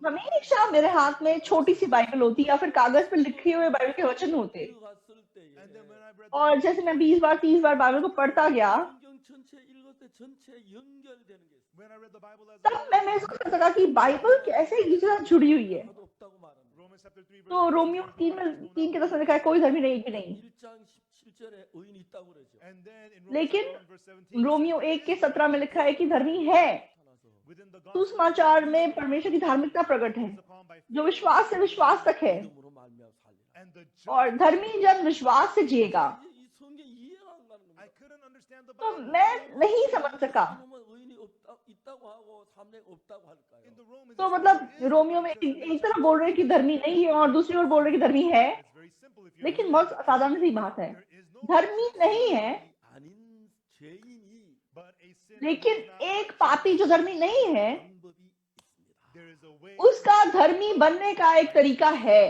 हमेशा मेरे हाथ में छोटी सी बाइबल होती या फिर कागज पे लिखे हुए बाइबल के वचन होते। 들어갔을 때에 and then when I read और जैसे मैं 20 बार 30 बार बाइबल को पढ़ता गया, 성경 전체 읽을 때 전체 연결되는 게 있어요. when I read the Bible as तब मैं महसूस कर सका कि बाइबल कैसे एक दूसरे से जुड़ी हुई है। 하나도 없다고 말합니다. Romans chapter 3 verse तो 8, रोमियो there's 3 no में righteous, no 3 के not 10 में लिखा है कोई धर्मी नहीं, एक भी नहीं। 1장 17절에 의인이 있다고 그러죠. one. And then in लेकिन Romans chapter 1 verse 17 रोमियो 1 के 17 में लिखा है कि धर्मी है। 나타나서 within the gospel सुसमाचार में परमेश्वर की धार्मिकता प्रकट है is upon by जो faith, विश्वास से विश्वास तक है, 믿음으로 말미암아 살리라. and the और just. धर्मी जन विश्वास से जिएगा। 이 성경 이해가 안 가는 I 겁니다. couldn't understand the तो Bible. मैं नहीं समझ सका। 그러면 의인이 있다고 하고 삶에 없다고 할까요? In the Romans, तो it says मतलब there is रोमियो में righteousness. एक तरफ बोल रहे हैं कि धर्मी नहीं है और दूसरी ओर बोल रहे हैं कि धर्मी है, It's very simple if you लेकिन read बहुत it. साधारण सी बात है। There is no धर्मी नहीं है, 아닌 죄인이 but a sinner लेकिन who is not एक righteous. पापी जो धर्मी नहीं है, 방법이 있습니다. There is a way. उसका धर्मी बनने का एक तरीका है।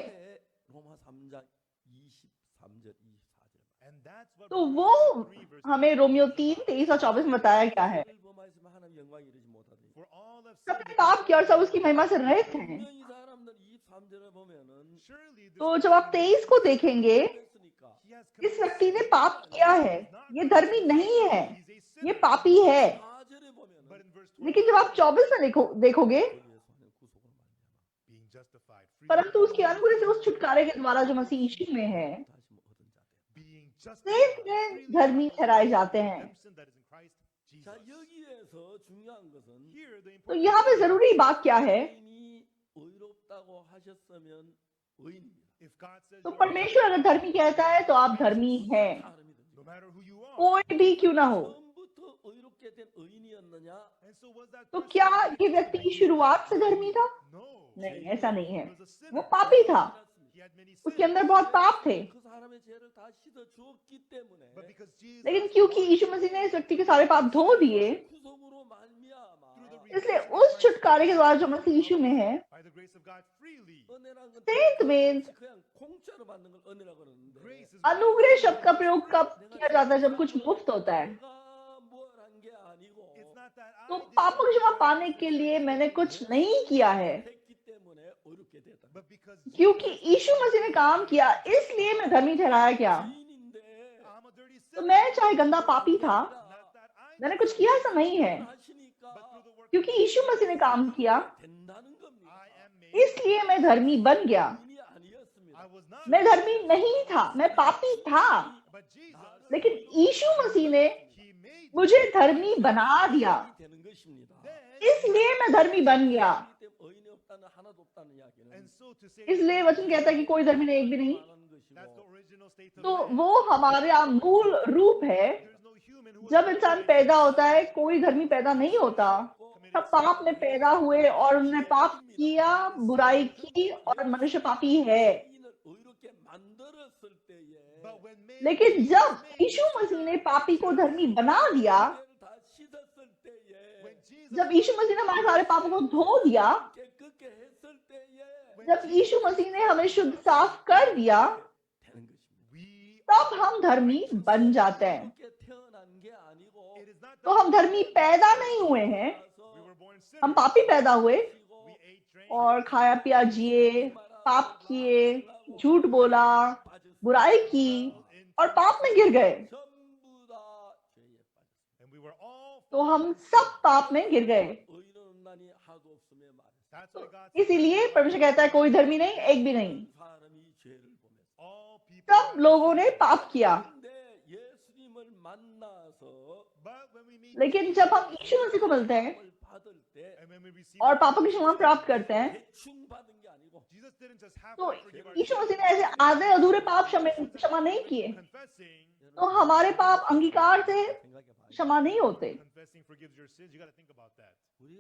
로마 3장 23절 24절. And that's what तो Romans वो chapter 3 verse हमें रोमियो 3 23 और 24 में बताया गया है। 범하였으면 하나님 영광 이르지 못하더니 For all have सबने sinned. पाप किया और सब उसकी महिमा से रहित हैं। 분명히 사람들 23절에 보면은 Surely this तो जब आप 23 को देखेंगे, 했으니까 he has इस व्यक्ति ने पाप किया है, ये धर्मी नहीं है, ये पापी है। 4절에 But 보면은 in verse 20, लेकिन जब आप 24 में देखोगे, 의에서 하는 구속으로 말미암아 being justified, free, परंतु उसके अनुग्रह से उस छुटकारे के द्वारा जो मसीह यीशु में है, 다시 뭐 얻은 자 돼. being सेठ justified, में freely धर्मी by ठहराए the जाते हैं। redemption that is in Christ 자 Jesus. 여기에서 중요한 것은 Here the तो important यहाँ पे जरूरी बात क्या है? 하나님이 의롭다고 하셨으면 의인입니다. if God says तो you are परमेश्वर अगर धर्मी कहता है तो आप धर्मी हैं, 사람이든지. no matter who you are. कोई भी क्यों ना हो। 처음부터 의롭게 된 의인이었느냐? And so was that तो person क्या righteous ये from the व्यक्ति beginning? शुरुआत से धर्मी था? No. नहीं, ऐसा नहीं है। He was a sinner. वो पापी था, He had many उसके sins. अंदर बहुत पाप थे, 그 사람의 죄를 다 씻어 주었기 때문에 But because Jesus लेकिन क्योंकि यीशु मसीह ने इस व्यक्ति के सारे पाप धो दिए, 구속으로 말미암아 इसलिए उस छुटकारे के द्वारा जो मसीह यीशु में है, by the grace of God freely. 은혜란 건 Saint में 그냥 공짜로 받는 걸 은혜라고 그러는데 Grace is अनुग्रह शब्द का प्रयोग कब किया जाता है? जब कुछ मुफ्त होता है। 내가 뭘 한 게 아니고 it's not that I तो did पापों की क्षमा पाने के लिए मैंने कुछ नहीं किया है, 했기 때문에 어렵게 됐다. but because क्योंकि यीशु मसीह ने काम किया, इसलिए मैं धर्मी ठहराया गया। 죄인인데 I'm a dirty तो sinner. मैं चाहे गंदा पापी था, Not that I मैंने कुछ किया ऐसा नहीं है, 하시니까 but through the work क्योंकि यीशु मसीह ने काम किया, 된다는 겁니다. I am made. इसलिए मैं धर्मी बन गया। 의인이 아니었습니다. I was not. मैं धर्मी नहीं था, मैं पापी था, But Jesus, लेकिन यीशु मसीह ने He made मुझे धर्मी बना दिया, 되는 것입니다. इसलिए मैं धर्मी बन गया। 이 때문에 의인이 없다는 하나도 없다는 이야기는 And so to say इसलिए वचन कहता है कि कोई धर्मी नहीं, एक भी नहीं। 말하는 that's the 것이고 original state of तो man. वो हमारा मूल रूप है। There's no human who जब इंसान पैदा होता है, कोई धर्मी पैदा नहीं होता। सब पाप में पैदा हुए और उन्होंने पाप किया, बुराई की, और मनुष्य पापी है। 의인을 의롭게 만들었을 때에 but when man लेकिन जब यीशु मसीह ने पापी को धर्मी बना दिया, 죄를 다 씻었을 때에 when Jesus जब यीशु मसीह ने हमारे सारे पापों को धो दिया, 깨끗게 했을 때에 जब यीशु मसीह ने हमें शुद्ध साफ कर दिया, 되는 것입니다. we तब हम धर्मी बन जाते हैं। 이렇게 태어난 게 아니고 it is not तो हम धर्मी पैदा नहीं हुए हैं, we were born sinners. हम पापी पैदा हुए We ate, drank, और खाया पिया जिए, पाप किए, झूठ बोला, बुराई की और पाप में गिर गए। 전부 다 죄에 빠졌어요. and we were all तो हम सब पाप में गिर गए। 의인은 없나니 하도 없음에 말했어요. that's why God इसीलिए परमेश्वर कहता है कोई धर्मी नहीं, एक भी नहीं। 사람이 죄를 보면서 all people सब लोगों ने पाप किया। 근데 예수님을 만나서 but when we meet लेकिन जब हम यीशु मसीह को मिलते हैं 을 받을 때 and when we receive और पापों की क्षमा प्राप्त करते हैं, 대충 받은 게 아니고 Jesus didn't just have तो to forgive our यीशु मसीह ने ऐसे आधे अधूरे पाप क्षमा नहीं किए। confessing तो हमारे पाप अंगीकार से 생각해 봐요. क्षमा नहीं होते। confessing forgives your sins. You got to think about that.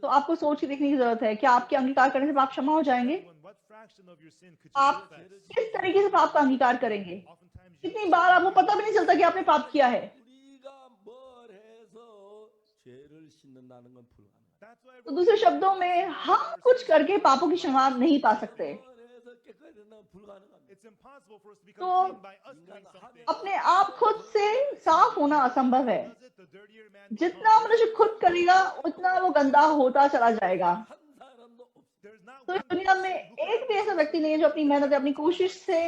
तो आपको सोच के देखने की जरूरत है, क्या आपके अंगीकार करने से पाप क्षमा हो जाएंगे? When what fraction of your sin could you आप confess? किस तरीके से पाप का अंगीकार करेंगे? Oftentimes you कितनी बार आपको पता भी नहीं चलता कि आपने पाप किया है। 우리가 뭘 해서 죄를 씻는다는 건 불가능해요. that's why तो दूसरे शब्दों में हम कुछ करके पापों की क्षमा नहीं पा सकते। 뭘 해서 깨끗이 되는 건 불가능합니다. it's impossible for us to become तो clean by us doing something. अपने आप खुद से साफ होना असंभव है। Does it, the dirtier man जितना मनुष्य खुद करेगा उतना वो गंदा होता चला जाएगा। 한 사람도 없어요. there's not तो one इस दुनिया में एक भी ऐसा व्यक्ति नहीं है जो अपनी मेहनत अपनी कोशिश से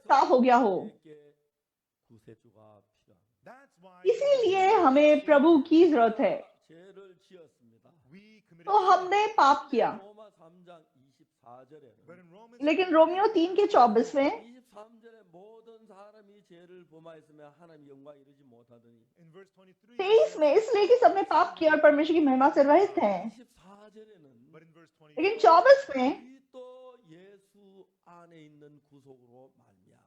साफ हो गया हो। 우리에게 구세주가 필요합니다. that's why इसीलिए हमें प्रभु की जरूरत है। 죄를 지었습니다. we committed तो हमने पाप किया, 로마 3장 24절에는 but in Romans लेकिन रोमियो 3 के 24 में 23절에 모든 사람이 죄를 범하였으며 하나님 영광 이르지 못하더니 in verse 23 23 में इसलिए कि सबने पाप किया और परमेश्वर की महिमा से रहित हैं। 24절에는 but in verse 20 लेकिन 24 में 그리스도 예수 안에 있는 구속으로 말미암아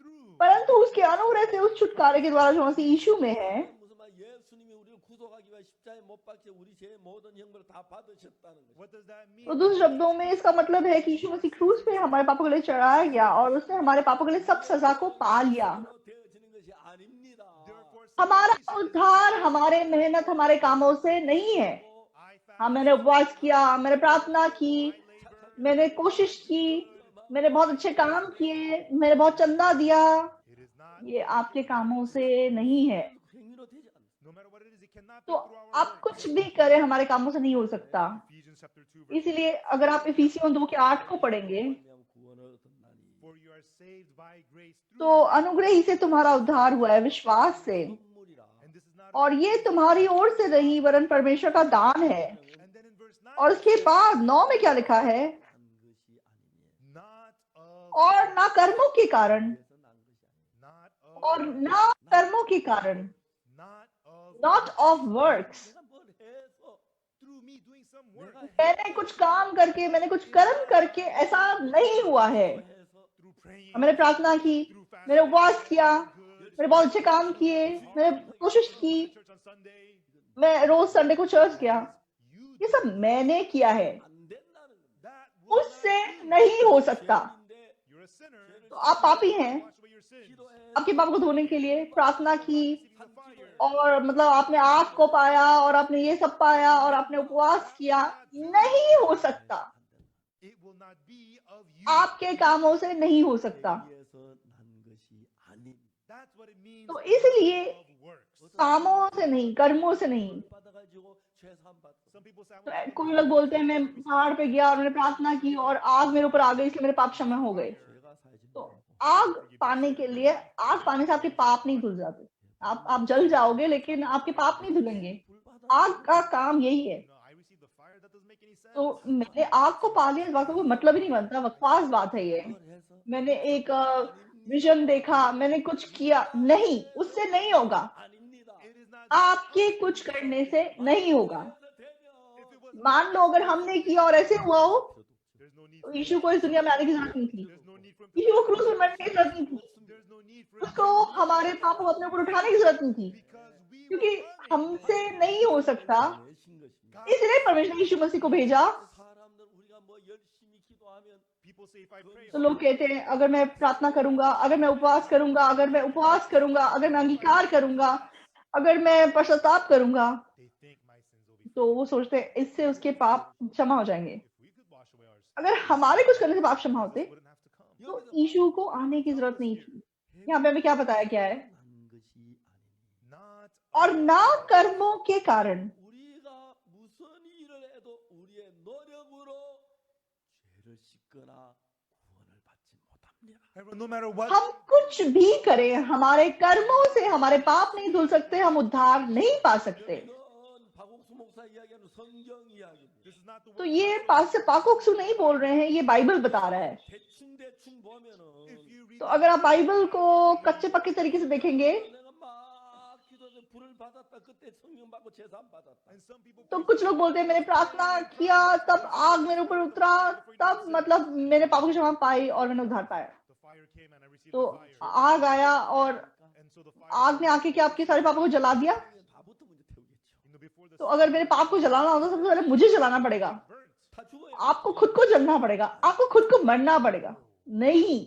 through परंतु उसके अनुग्रह से उस छुटकारे के द्वारा जो मसीह यीशु में है, 무슨 말 예수님이 우리를 구속하기 위해 십자가에 못 박혀 우리 죄의 모든 형벌을 다 받으셨다는 거죠. what does that mean? तो दूसरे शब्दों में इसका मतलब है कि यीशु मसीह क्रूस पे हमारे पापों के लिए चढ़ाया गया और उसने हमारे पापों के लिए सब सजा को पा लिया। 되어지는 것이 아닙니다. Therefore, हमारा उद्धार हमारे मेहनत हमारे कामों से नहीं है। I found हाँ, मैंने उपवास किया, मैंने प्रार्थना की, मैंने कोशिश की, मैंने बहुत अच्छे काम किए, मैंने बहुत चंदा दिया, it is not ये आपके कामों से नहीं है। 행위로 되지 않습니다. no matter what it is, it cannot be तो through our आप works. कुछ भी करें हमारे कामों से नहीं हो सकता। Ephesians chapter 2 verse इसलिए अगर आप इफिसियों 2 के 8 को पढ़ेंगे 말미암아 구원을 얻었나니 for you are saved by grace through तो अनुग्रह ही से तुम्हारा उद्धार हुआ है विश्वास से, 선물이라. and this is not और ये तुम्हारी ओर से नहीं वरन परमेश्वर का दान है। and then in verse 9 और उसके बाद 9 में क्या लिखा है? 한 것이 아니니 not of और ना कर्मों के कारण, 그래서 난 것이 아니니 not of और ना कर्मों के कारण, not of not of works. 내가 뭘 해서 through me doing some work 내가 मैंने कुछ काम करके, मैंने कुछ कर्म करके ऐसा नहीं हुआ है। 해서 through praying मैंने प्रार्थना की, through fasting मैंने उपवास किया, good मैंने बहुत अच्छे काम किए, मैंने कोशिश की, church on Sunday मैं रोज संडे को चर्च गया, you ये सब मैंने किया है। 안 된다는 거예요. that will उससे नहीं हो सकता। 죄인인데 you're a sinner तो आप पापी हैं, wash away your sins 기도해 आपके पाप को धोने के लिए प्रार्थना की receiving the fire और मतलब आपने आग को पाया और आपने ये सब पाया और आपने उपवास किया, नहीं हो सकता। it will not be of you आपके कामों से नहीं हो सकता। 위에서 난 것이 아닌 that's what it means तो इसलिए of works कामों से नहीं, कर्मों से नहीं। 받아가지고 죄사함 받고 some people say I तो went कोई लोग बोलते हैं मैं पहाड़ पे गया और मैंने प्रार्थना की और आग मेरे ऊपर आ गई इसलिए मेरे पाप क्षमा हो गए। 죄가 사해지는 तो 거고 आग पाने के लिए, आग पाने से आपके पाप नहीं धुल जाते। आप जल जाओगे लेकिन आपके पाप नहीं धुलेंगे। 불 आग का काम यही है। no I received the fire that doesn't make any sense तो मैंने आग को पा लिया, इस बात का कोई मतलब ही नहीं बनता, बकवास बात है ये। 해서 मैंने एक विजन देखा, मैंने कुछ किया, नहीं, उससे नहीं होगा। 아닙니다. it is not आपके कुछ करने से नहीं होगा। If it was मान लो अगर हमने किया और ऐसे हुआ हो, there's no need तो for यीशु को इस दुनिया में आने की जरूरत नहीं थी, there's no need for him यीशु को to क्रूस पर मरने की जरूरत नहीं थी, there's no need for him उसको हमारे पापों को अपने ऊपर उठाने की जरूरत नहीं थी, because we were क्योंकि unable. हमसे नहीं हो सकता। 내신 것입니다. God, इसलिए परमेश्वर ने यीशु मसीह को भेजा। 사람들 우리가 뭐 열심히 기도하면 people say if I pray तो लोग कहते हैं अगर मैं प्रार्थना करूंगा, अगर मैं उपवास करूंगा, अगर मैं उपवास करूंगा, अगर मैं अंगीकार करूंगा, अगर मैं पश्चाताप करूंगा, they think my sins will be तो वो सोचते हैं इससे उसके पाप क्षमा हो जाएंगे। if we could wash away our sins अगर हमारे कुछ करने से पाप क्षमा होते, wouldn't have to come. तो यीशु को आने की जरूरत नहीं थी। यहाँ पे हमें क्या बताया गया है? 한 것이 아니니 Not और ना कर्मों के कारण 우리가 무슨 일을 해도 우리의 노력으로 죄를 씻거나 구원을 받지 못합니다. Everyone, no matter what हम कुछ भी करें, हमारे कर्मों से हमारे पाप नहीं धुल सकते, हम उद्धार नहीं पा सकते। 이건 박옥수 목사 이야기하는 성경 이야기입니다. this is not the तो word ये पास्टर पाकोक्सु नहीं बोल रहे हैं, ये बाइबल बता रहा है। 대충 보면은 if you read तो अगर आप बाइबल को कच्चे पक्के तरीके से देखेंगे, 내가 막 기도해서 불을 받았다. 그때 성령 받고 제사 안 받았다. and some people तो कुछ लोग बोलते हैं मैंने प्रार्थना किया तब आग मेरे ऊपर उतरा, तब मतलब मैंने पापों की क्षमा पाई और मैंने उद्धार पाया। the fire came and I received तो the fire आग आया और and so the fire आग ने आके क्या आपके सारे पापों को जला दिया? 다부터 먼저 태우겠죠. before the तो अगर मेरे पाप को जलाना होता सबसे पहले मुझे जलाना पड़ेगा, burnt 다 죽어요. आपको खुद को जलना पड़ेगा, आपको खुद को मरना पड़ेगा। नहीं,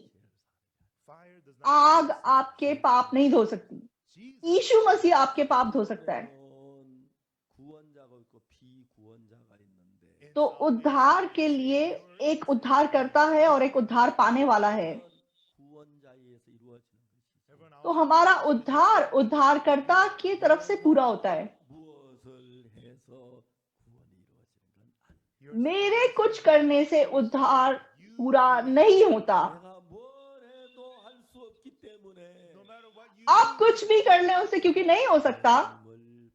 fire does not आग आपके पाप नहीं धो सकती, Jesus यीशु मसीह आपके पाप धो सकता है। 구원자가 있고 비구원자가 있는데 तो उद्धार के लिए एक उद्धार करता है और एक उद्धार पाने वाला है। 구원자에 의해서 이루어지는 것이죠. everyone तो else हमारा उद्धार उद्धारकर्ता की तरफ से पूरा होता है। 무엇을 해서 구원이 이루어지는 건 아니에요. you're मेरे कुछ करने से उद्धार पूरा नहीं होता। 내가 뭘 해도 할 수 없기 때문에 no matter what you आप कुछ भी कर लें उससे, क्योंकि नहीं हो सकता, 을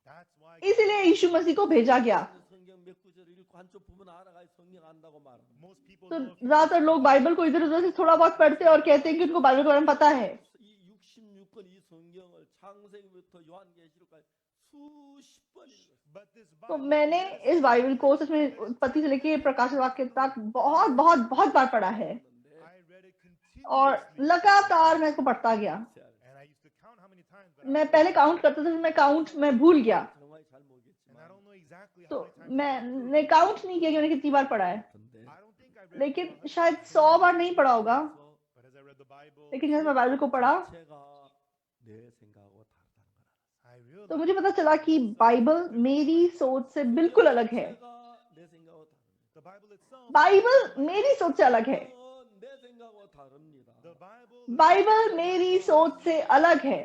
that's why इसलिए यीशु मसीह को भेजा गया। 성경 몇 구절 읽고 한쪽 부분 알아가 성경 안다고 말합니다. most people तो know if ज्यादातर लोग बाइबल को इधर उधर से थोड़ा बहुत पढ़ते हैं और कहते हैं कि उनको बाइबल के बारे में पता है। 이 66권 이 성경을 창세기부터 요한계시록까지 수십 번 읽었어요. but this तो Bible मैंने इस बाइबल को सच में उत्पत्ति से लेके प्रकाशित वाक्य तक बहुत बहुत बहुत बार पढ़ा है I read it और continuously लगातार मैं इसको पढ़ता गया। and I used to count how many times but मैं पहले काउंट करता था, फिर मैं काउंट में भूल गया, 정말 잘 모르겠지만 and I don't know exactly तो how many times मैंने काउंट नहीं किया कि मैंने कितनी बार पढ़ा है, 근데 I don't think I read लेकिन it, शायद 100 बार नहीं पढ़ा होगा। but as I read the Bible लेकिन जब मैं बाइबल को पढ़ा 자체가 내 생각하고 다르다는 걸 알았어요. I realized तो मुझे पता चला कि बाइबल मेरी सोच से बिल्कुल अलग है। 자체가 내 생각하고 다릅니다. the Bible itself बाइबल मेरी सोच से अलग है, 내 생각하고 다릅니다. the Bible बाइबल मेरी सोच से अलग है।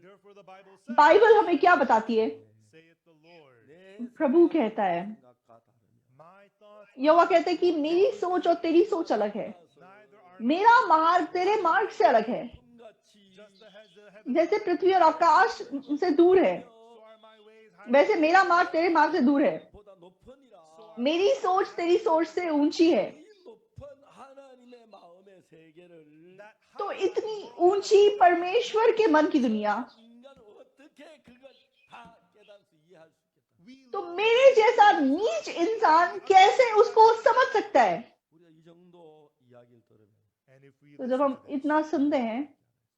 therefore the Bible says Bible हमें क्या बताती है? saith the Lord 내 प्रभु कहता है, 생각과 다르냐. my thoughts यहोवा कहते हैं कि मेरी सोच और तेरी सोच अलग है, neither are मेरा मार्ग तेरे मार्ग से अलग है। 같이 just as the heaven जैसे पृथ्वी और आकाश से दूर है, so are my ways higher वैसे मेरा मार्ग तेरे मार्ग से दूर है। 보다 높으니라. मेरी सोच तेरी सोच से ऊंची है। 이 높은 하나님의 마음의 세계를 that तो इतनी ऊंची परमेश्वर के मन की दुनिया, 인간 어떻게 그걸 다 깨달을 수 이해할 수 있겠다. we तो मेरे जैसा नीच इंसान कैसे उसको समझ सकता है? 우리가 이 정도 이야기를 들으면 and if we तो जब हम इतना सुनते हैं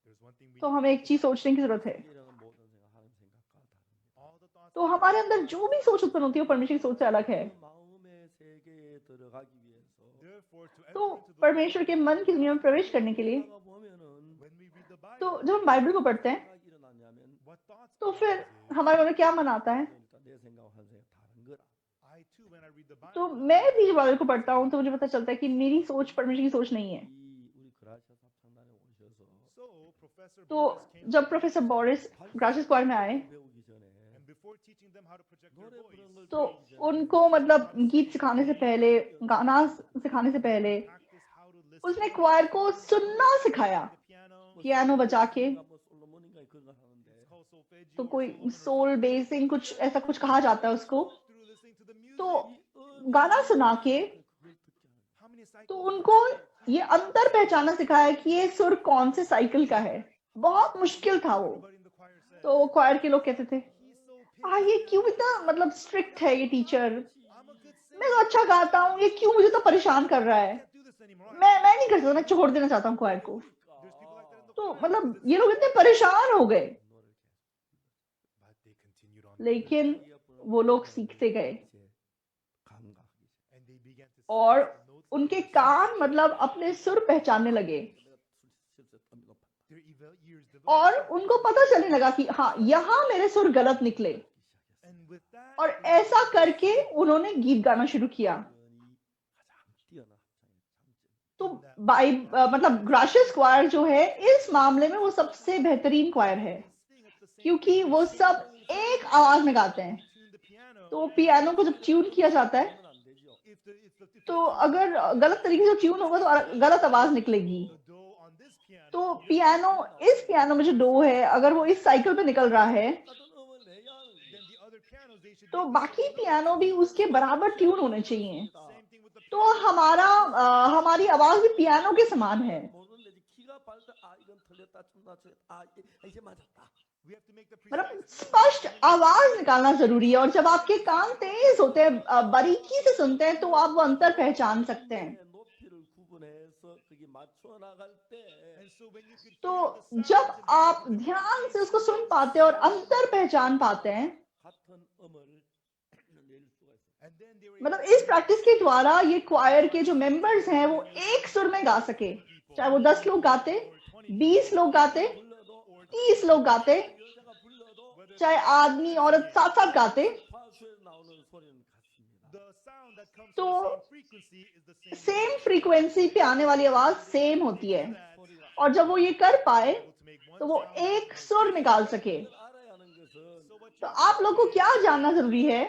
there's one thing we तो हमें एक चीज सोचने की जरूरत है। 이런 모든 생각하는 생각과 다릅니다. all the thoughts तो हमारे अंदर जो भी सोच उत्पन्न होती है वो परमेश्वर की सोच से अलग है। 그 마음의 세계에 들어가기 위해서 therefore to enter तो into the परमेश्वर के मन की दुनिया में प्रवेश करने के लिए, 우리가 보면은 when we read the Bible तो जब हम बाइबल को पढ़ते हैं 뭐가 일어나냐면 what thoughts तो come फिर into हमारे मन में क्या मन आता है? 그러니까 내 생각과 한 생각 다른 거라. I too when I read the तो Bible मैं भी जब बाइबल को पढ़ता हूँ तो मुझे पता चलता है कि मेरी सोच परमेश्वर की सोच नहीं है। 이 우리 그라시아 합창단에 오셔서 so Professor तो Boris came जब प्रोफेसर बोरिस ग्राशियस स्क्वायर में आए 배우기 전에 and before teaching them how to project their 노래 voice 부르는 걸 तो 배우기 전에 उनको मतलब गीत सिखाने से पहले, गाना सिखाने से पहले practice how to listen उसने क्वायर को सुनना सिखाया, to the piano पियानो बजा के। 뭐 솔로몬인가 그런 걸 하는데 it's called solfeggio तो or कोई Solomon or सोल बेसिंग कुछ ऐसा कुछ कहा जाता है उसको। through listening to the music तो गाना सुना के 그걸 듣게 하는 how many cycles तो उनको ये अंतर पहचानना सिखाया कि ये सुर कौन से साइकिल का है। बहुत मुश्किल था वो। everybody in the choir said तो क्वायर के लोग कहते थे, ये क्यों इतना मतलब स्ट्रिक्ट है ये टीचर, मैं तो अच्छा गाता हूँ, ये क्यों मुझे तो परेशान कर रहा है, मैं नहीं कर सकता, मैं छोड़ देना चाहता हूँ क्वायर को। तो मतलब ये लोग इतने परेशान हो गए, But they continued on. लेकिन वो लोग सीखते गए And they began to और sense the notes उनके of the कान मतलब अपने सुर पहचानने लगे their ears और developed. उनको पता चलने लगा कि हाँ, यहाँ मेरे सुर गलत निकले, And with that, और they ऐसा करके उन्होंने गीत गाना शुरू किया। तो मतलब ग्राशियस क्वायर जो है इस मामले में वो सबसे बेहतरीन क्वायर है, sing at the same क्योंकि वो सब एक आवाज में गाते हैं। tune the piano. तो पियानो को जब ट्यून किया जाता है If तो अगर गलत तरीके से ट्यून होगा तो गलत आवाज निकलेगी। the do on this piano, तो पियानो, इस पियानो में जो डो है, अगर वो इस साइकिल पे निकल रहा है then the other pianos they should तो make बाकी पियानो भी उसके बराबर ट्यून होने चाहिए। same thing with the तो हमारी आवाज भी पियानो के समान है। we have to make the मतलब precise स्पष्ट आवाज निकालना जरूरी है, और जब आपके कान तेज होते हैं, बारीकी से सुनते हैं, तो आप वो अंतर पहचान सकते हैं। and so when you could तो hear the जब sounds and आप ध्यान से उसको सुन पाते हैं और अंतर पहचान पाते हैं, and then they were मतलब इस प्रैक्टिस के द्वारा ये क्वायर के जो मेंबर्स हैं वो एक सुर में गा सके, चाहे वो 10 लोग गाते, 20 लोग गाते, 30 लोग गाते, चाहे आदमी औरत साथ साथ गाते, the sound that comes तो from the same frequency is the same same frequency पे आने वाली आवाज सेम होती है। और जब वो ये कर पाए able to make one तो वो sound एक सुर निकाल सके। तो आप लोग को क्या जानना जरूरी है?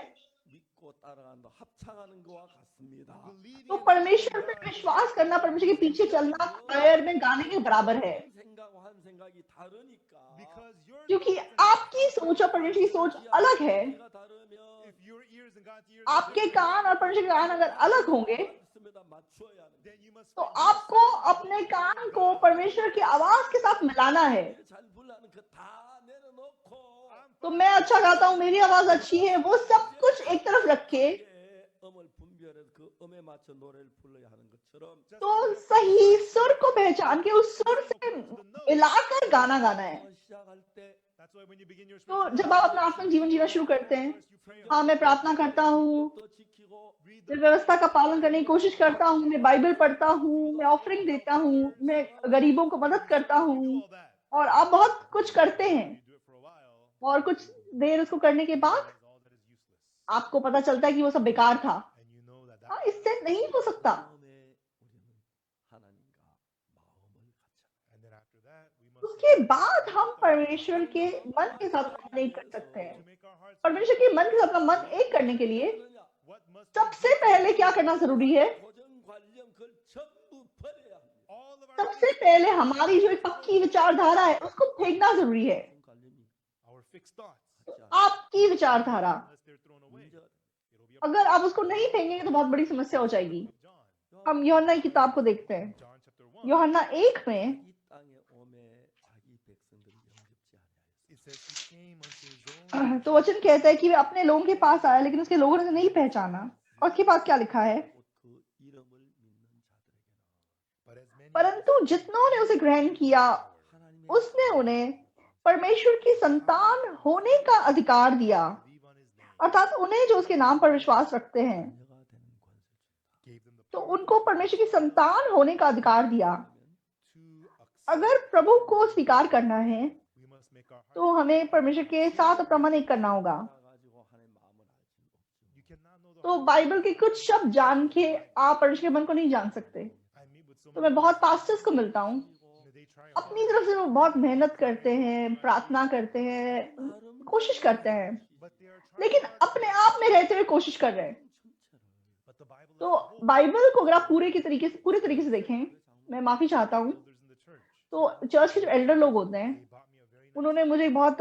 तो परमेश्वर पे विश्वास करना, परमेश्वर के पीछे चलना क्वायर में गाने के बराबर है, because your क्योंकि आपकी सोच और परमेश्वर की सोच अलग है। if your ears and God's ears आपके कान और परमेश्वर के कान अगर अलग होंगे then you must तो find आपको अपने कान को परमेश्वर की आवाज के साथ मिलाना है। तो मैं अच्छा गाता हूँ, मेरी आवाज अच्छी है, वो सब कुछ एक तरफ रख के तो सही सुर को पहचान के उस सुर से मिलाकर गाना गाना है। that's why when you begin your तो जब आप अपना आत्मिक जीवन जीना शुरू करते हैं, हाँ, मैं प्रार्थना करता हूँ, मैं व्यवस्था का पालन करने की कोशिश करता हूँ, मैं बाइबल पढ़ता हूँ, मैं ऑफरिंग देता हूँ, मैं गरीबों को मदद करता हूँ, और आप बहुत कुछ करते हैं, you do it for a while और कुछ देर उसको करने के बाद realize all that is useless आपको पता चलता है कि वो सब बेकार था। and you know that हाँ, इससे नहीं हो सकता। and then after that we must उसके बाद हम परमेश्वर के मन के साथ अपना एक कर सकते हैं। to make our hearts परमेश्वर के मन के साथ अपना मन एक करने के लिए what must we सबसे पहले क्या करना जरूरी है? all of our सबसे पहले हमारी जो एक पक्की विचारधारा है उसको फेंकना जरूरी है। our fixed thoughts आपकी विचारधारा, unless they're thrown away it'll be a अगर आप उसको नहीं फेंकेंगे तो बहुत बड़ी समस्या हो जाएगी। John हम यूहन्ना की किताब को देखते हैं। John chapter 1 यूहन्ना 1 में it says he came unto his own तो वचन कहता है कि वे अपने लोगों के पास आया, लेकिन उसके लोगों ने उसे नहीं पहचाना। और उसके बाद क्या लिखा है? but as many परंतु जितनों ने उसे ग्रहण किया, उसने उन्हें परमेश्वर की संतान होने का अधिकार दिया, believe on his name अर्थात उन्हें जो उसके नाम पर विश्वास रखते हैं। gave them the तो power उनको परमेश्वर की संतान होने का अधिकार दिया। to accept अगर प्रभु को स्वीकार करना है we must make our hearts तो हमें परमेश्वर के साथ अपना मन एक करना होगा। you cannot know the तो heart बाइबल के कुछ शब्द जान के आप परमेश्वर के मन को नहीं जान सकते। I meet with so तो many मैं बहुत पास्टर्स को मिलता हूँ, they try अपनी तरफ से वो बहुत मेहनत करते हैं, प्रार्थना करते हैं, कोशिश करते हैं, but they are trying लेकिन अपने आप में रहते हुए कोशिश कर रहे हैं। but the Bible तो बाइबल को अगर आप पूरे तरीके से देखें, मैं माफी चाहता हूँ, elders in the church तो चर्च के जो एल्डर लोग होते हैं, they bought me a very nice उन्होंने मुझे बहुत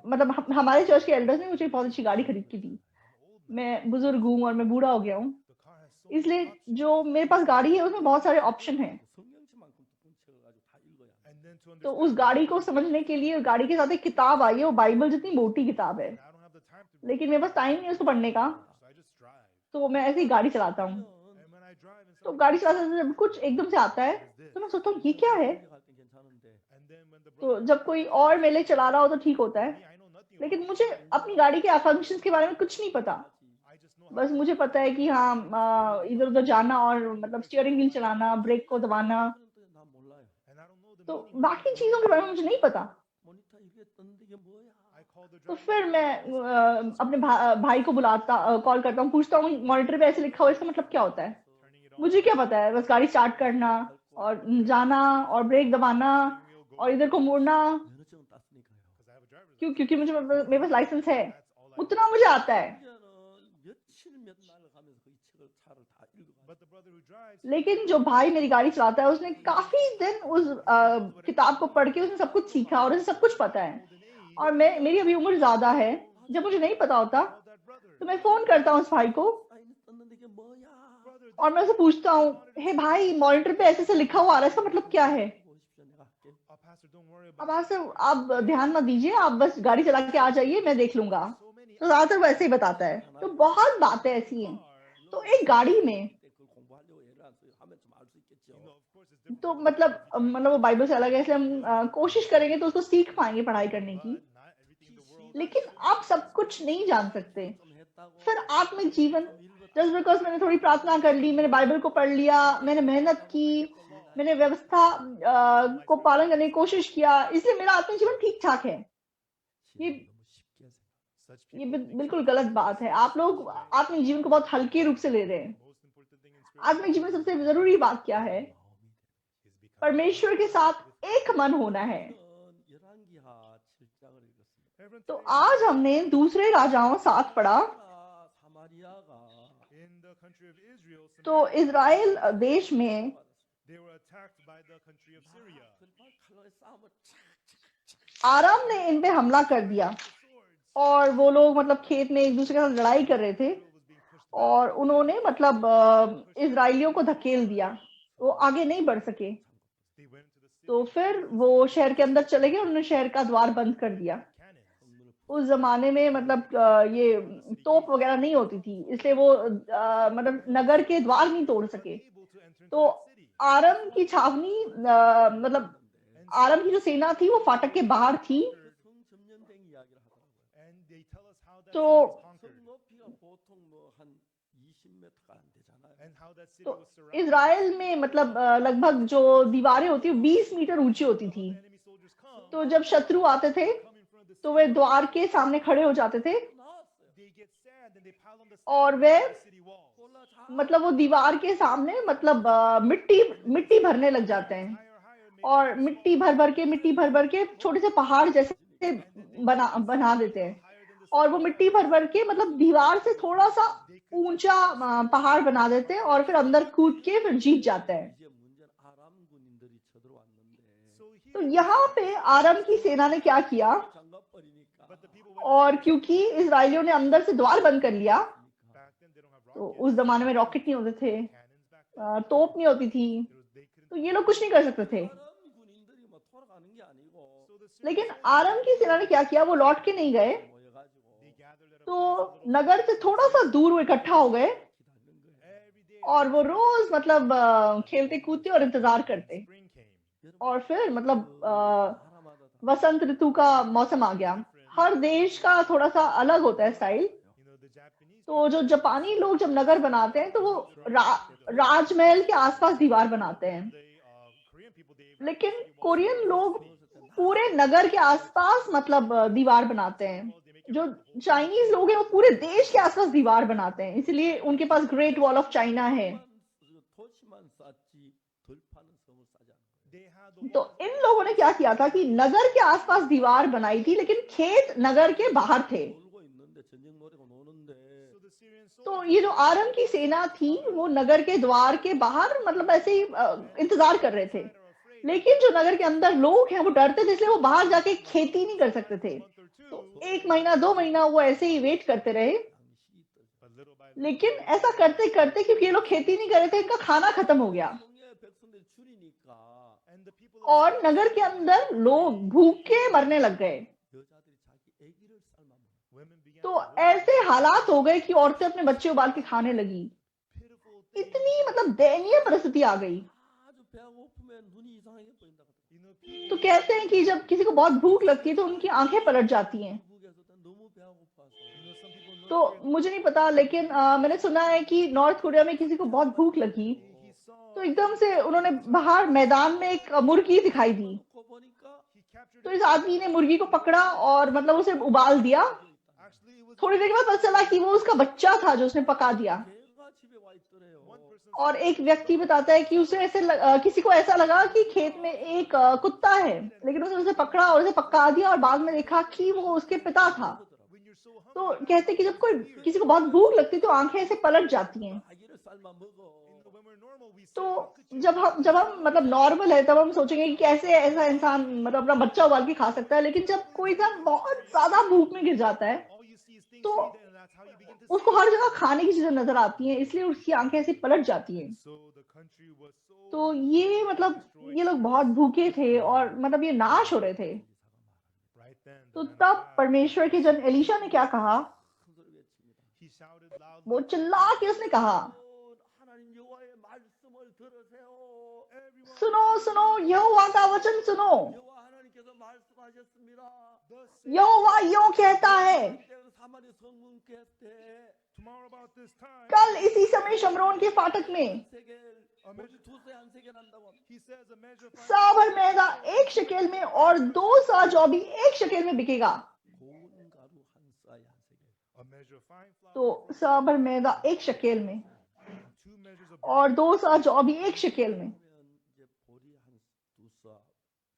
मतलब हमारे चर्च के एल्डर्स ने मुझे बहुत अच्छी गाड़ी खरीद के दी। I'm old now मैं बुजुर्ग हूँ और मैं बूढ़ा हो गया हूँ, the car has so many इसलिए जो मेरे पास गाड़ी है उसमें बहुत सारे ऑप्शन हैं। and then to तो understand उस गाड़ी को समझने के लिए गाड़ी के साथ एक किताब आई है, वो बाइबल जितनी मोटी किताब है, I don't have the time to लेकिन मेरे पास टाइम नहीं है उसको पढ़ने का, so I just drive. तो मैं ऐसे ही गाड़ी चलाता हूँ। And when I drive and तो something गाड़ी comes चलाते चलाते जब कुछ एकदम से आता है तो मैं सोचता हूँ ये क्या है। and then when the तो brother जब कोई और मेरे लिए चला रहा हो तो ठीक होता है, me, I know nothing लेकिन about मुझे अपनी गाड़ी के फंक्शंस के बारे में कुछ नहीं पता। I just know how बस मुझे पता है कि हाँ इधर उधर जाना और मतलब स्टीयरिंग व्हील चलाना, ब्रेक को दबाना, and I don't know the तो meaning. बाकी चीजों के बारे में मुझे नहीं पता। I call the तो driver. फिर मैं अपने भाई को कॉल करता हूँ, पूछता हूँ मॉनिटर पे ऐसे लिखा हुआ है, इसका मतलब क्या होता है। Turning it on. मुझे क्या पता है, बस गाड़ी स्टार्ट करना और जाना और ब्रेक दबाना और इधर को मुड़ना, Because I have a driver's क्यों? license. क्योंकि मुझे मेरे पास लाइसेंस है, That's all I उतना मुझे आता है। But the brother who drives, लेकिन जो भाई मेरी गाड़ी चलाता है उसने काफी दिन उस किताब को पढ़ के उसने सब कुछ सीखा और उसे सब कुछ पता है। और मेरी अभी उम्र ज्यादा है, जब मुझे नहीं पता होता call that brother. तो मैं फोन करता हूँ उस भाई को Brother, और मैं उसे पूछता हूँ, हे भाई मॉनिटर पे ऐसे ऐसे लिखा हुआ आ रहा है, इसका मतलब क्या है। pastor, don't worry अब about आज से आप ध्यान मत दीजिए, आप बस गाड़ी चला के आ जाइए, मैं देख लूंगा। तो ज्यादातर वो ऐसे ही बताता है। तो बहुत बातें ऐसी हैं। तो एक गाड़ी में of course it's different. तो मतलब वो बाइबल से अलग है, इसलिए हम कोशिश करेंगे तो उसको सीख पाएंगे पढ़ाई करने की। But not everything in the world. लेकिन आप सब कुछ नहीं जान सकते। फिर आत्मिक जीवन, जस्ट बिकॉज मैंने थोड़ी प्रार्थना कर ली, मैंने बाइबल को पढ़ लिया, मैंने मेहनत की, मैंने व्यवस्था को पालन करने की कोशिश किया, इसलिए मेरा आत्मिक जीवन ठीक ठाक है। ये Such ये people think बिल्कुल गलत बात है। आप लोग आत्मिक जीवन को बहुत हल्के रूप से ले रहे हैं। most important thing in spiritual आत्मिक जीवन में सबसे जरूरी बात क्या है? is becoming परमेश्वर के साथ एक मन होना है। Everyone तो today आज हमने दूसरे राजाओं 7 पढ़ा। in the country of Israel, तो इज़राइल देश में they were attacked by the country of Syria. आराम ने इन पे हमला कर दिया और वो लोग मतलब खेत में एक दूसरे के साथ लड़ाई कर रहे थे और उन्होंने मतलब इजराइलियों को धकेल दिया, वो आगे नहीं बढ़ सके। They went into the city तो फिर वो शहर के अंदर चले गए, उन्होंने शहर का द्वार बंद कर दिया। cannons. उस जमाने में मतलब ये तोप वगैरह नहीं होती थी, इसलिए वो मतलब नगर के द्वार नहीं तोड़ सके। Able to enter into तो that city. आरम की छावनी मतलब आरम की जो सेना थी वो फाटक के बाहर थी। And they tell us how that तो city was conquered and how that city तो was surrounded. इज़राइल में मतलब लगभग जो दीवारें होती है 20 मीटर ऊंची होती थी। Enemy soldiers come, तो जब शत्रु आते थे come in front of the तो वे द्वार के सामने खड़े हो जाते थे they get sand and they pile on the और sand way on the city walls. मतलब वो दीवार के सामने मतलब मिट्टी भरने लग जाते हैं Higher, और मिट्टी भर भर के छोटे से पहाड़ जैसे बना देते हैं और वो मिट्टी भर के मतलब दीवार से थोड़ा सा ऊंचा पहाड़ बना देते हैं और फिर अंदर कूद के फिर जीत जाते हैं। तो यहाँ पे आरम की सेना ने क्या किया, और क्योंकि इजरायलियों ने अंदर से द्वार बंद कर लिया, back then they don't have तो rockets, उस जमाने में रॉकेट नहीं होते थे, cannons back then. तोप नहीं होती थी, They couldn't. तो ये लोग कुछ नहीं कर सकते थे। So the Syrians लेकिन आरम की सेना ने क्या किया, वो लौट के नहीं गए, they gathered at a तो नगर से थोड़ा सा दूर वो इकट्ठा हो गए every day. और वो रोज मतलब खेलते कूदते और इंतजार करते। Spring came. और फिर मतलब वसंत ऋतु का मौसम आ गया। हर देश का थोड़ा सा अलग होता है स्टाइल। The Japanese तो जो जापानी लोग जब नगर बनाते हैं तो वो राजमहल के आसपास दीवार बनाते हैं, Korean people they लेकिन कोरियन लोग पूरे नगर के आसपास मतलब दीवार बनाते हैं। जो चाइनीज लोग हैं वो पूरे देश के आसपास दीवार बनाते हैं, इसलिए उनके पास ग्रेट वॉल ऑफ चाइना है। they had the तो इन लोगों ने क्या किया था कि नगर के आसपास दीवार बनाई थी, लेकिन खेत नगर के बाहर थे। so the Syrians तो ये जो आरम की सेना थी वो नगर के द्वार के बाहर मतलब ऐसे ही इंतजार कर रहे थे, लेकिन जो नगर के अंदर लोग हैं वो डरते थे, इसलिए वो बाहर जाके खेती नहीं कर सकते थे। तो 1 महीना 2 महीना वो ऐसे ही वेट करते रहे, but little by little लेकिन ऐसा करते करते क्योंकि ये लोग खेती नहीं कर रहे थे, इनका खाना खत्म हो गया। and And the people और नगर के अंदर लोग भूखे मरने लग गए। 여자들이 자기 아기를 삶아 먹는 women began तो to work. ऐसे हालात हो गए कि औरतें अपने बच्चे उबाल के खाने लगी। pitiful thing. इतनी मतलब दयनीय परिस्थिति आ गई। 아주 배가 고프면 눈이 이상하게 보인다 그러더라고요. You know, people तो कहते हैं कि जब किसी को बहुत भूख लगती है तो उनकी आंखें पलट जाती हैं। 미국에서 너무 배가 고파서 some people know तो मुझे नहीं पता, लेकिन मैंने सुना है कि नॉर्थ कोरिया में किसी को बहुत भूख लगी he saw तो एकदम से उन्होंने बाहर मैदान में एक मुर्गी दिखाई दी। 놓고 보니까 he captured तो इस आदमी ने मुर्गी को पकड़ा और मतलब उसे उबाल दिया। actually it was थोड़ी देर के बाद पता चला कि वो उसका बच्चा था जो उसने पका दिया। 개가 집에 와 있더래요. one person और एक व्यक्ति बताता है कि उसे किसी को ऐसा लगा कि खेत में एक कुत्ता है, लेकिन उसने उसे पकड़ा और उसे पका दिया और बाद में देखा कि वो उसके पिता था। when you're so तो hungry कहते हैं कि जब कोई किसी को बहुत भूख लगती है तो आंखें ऐसे पलट जाती हैं। 아기를 삶아 먹어. when we're normal we say तो how could you जब हम मतलब नॉर्मल है तब हम सोचेंगे कि कैसे ऐसा इंसान मतलब अपना बच्चा उबाल के खा सकता है, लेकिन जब कोई इंसान बहुत ज्यादा भूख में गिर जाता है all you see is things तो to eat and that's how you begin to उसको हर जगह खाने की चीजें नजर आती हैं, इसलिए उसकी आंखें ऐसी पलट जाती हैं। so the country was so तो ये मतलब ये लोग बहुत भूखे थे और मतलब ये नाश हो रहे थे। right then तो the man of तब God, परमेश्वर के जन एलीशा ने क्या कहा, 큰 소리 외칩니다. he shouted loudly वो चिल्ला के उसने कहा, 하나님 여호와의 말씀을 들으세요. everyone सुनो सुनो यहोवा का वचन सुनो, 여호와 하나님께서 말씀하셨습니다. thus यहोवा यूं कहता है, 사마리 성문께 때 tomorrow about this time कल इसी समय शमरोन के फाटक में 세겔 우리 두세 한 세겔 한다고 합니다. he says a measure of fine सा भर मैदा 1 शकेल में और 2 सा जौ भी 1 शकेल में बिकेगा। 고운 가루 한 쌀이 한 세겔. a measure of fine flour तो सा भर मैदा 1 शकेल में and 2 measures of और 2 सा जौ भी 1 शकेल में। 그러면 이제 보리 한두 쌀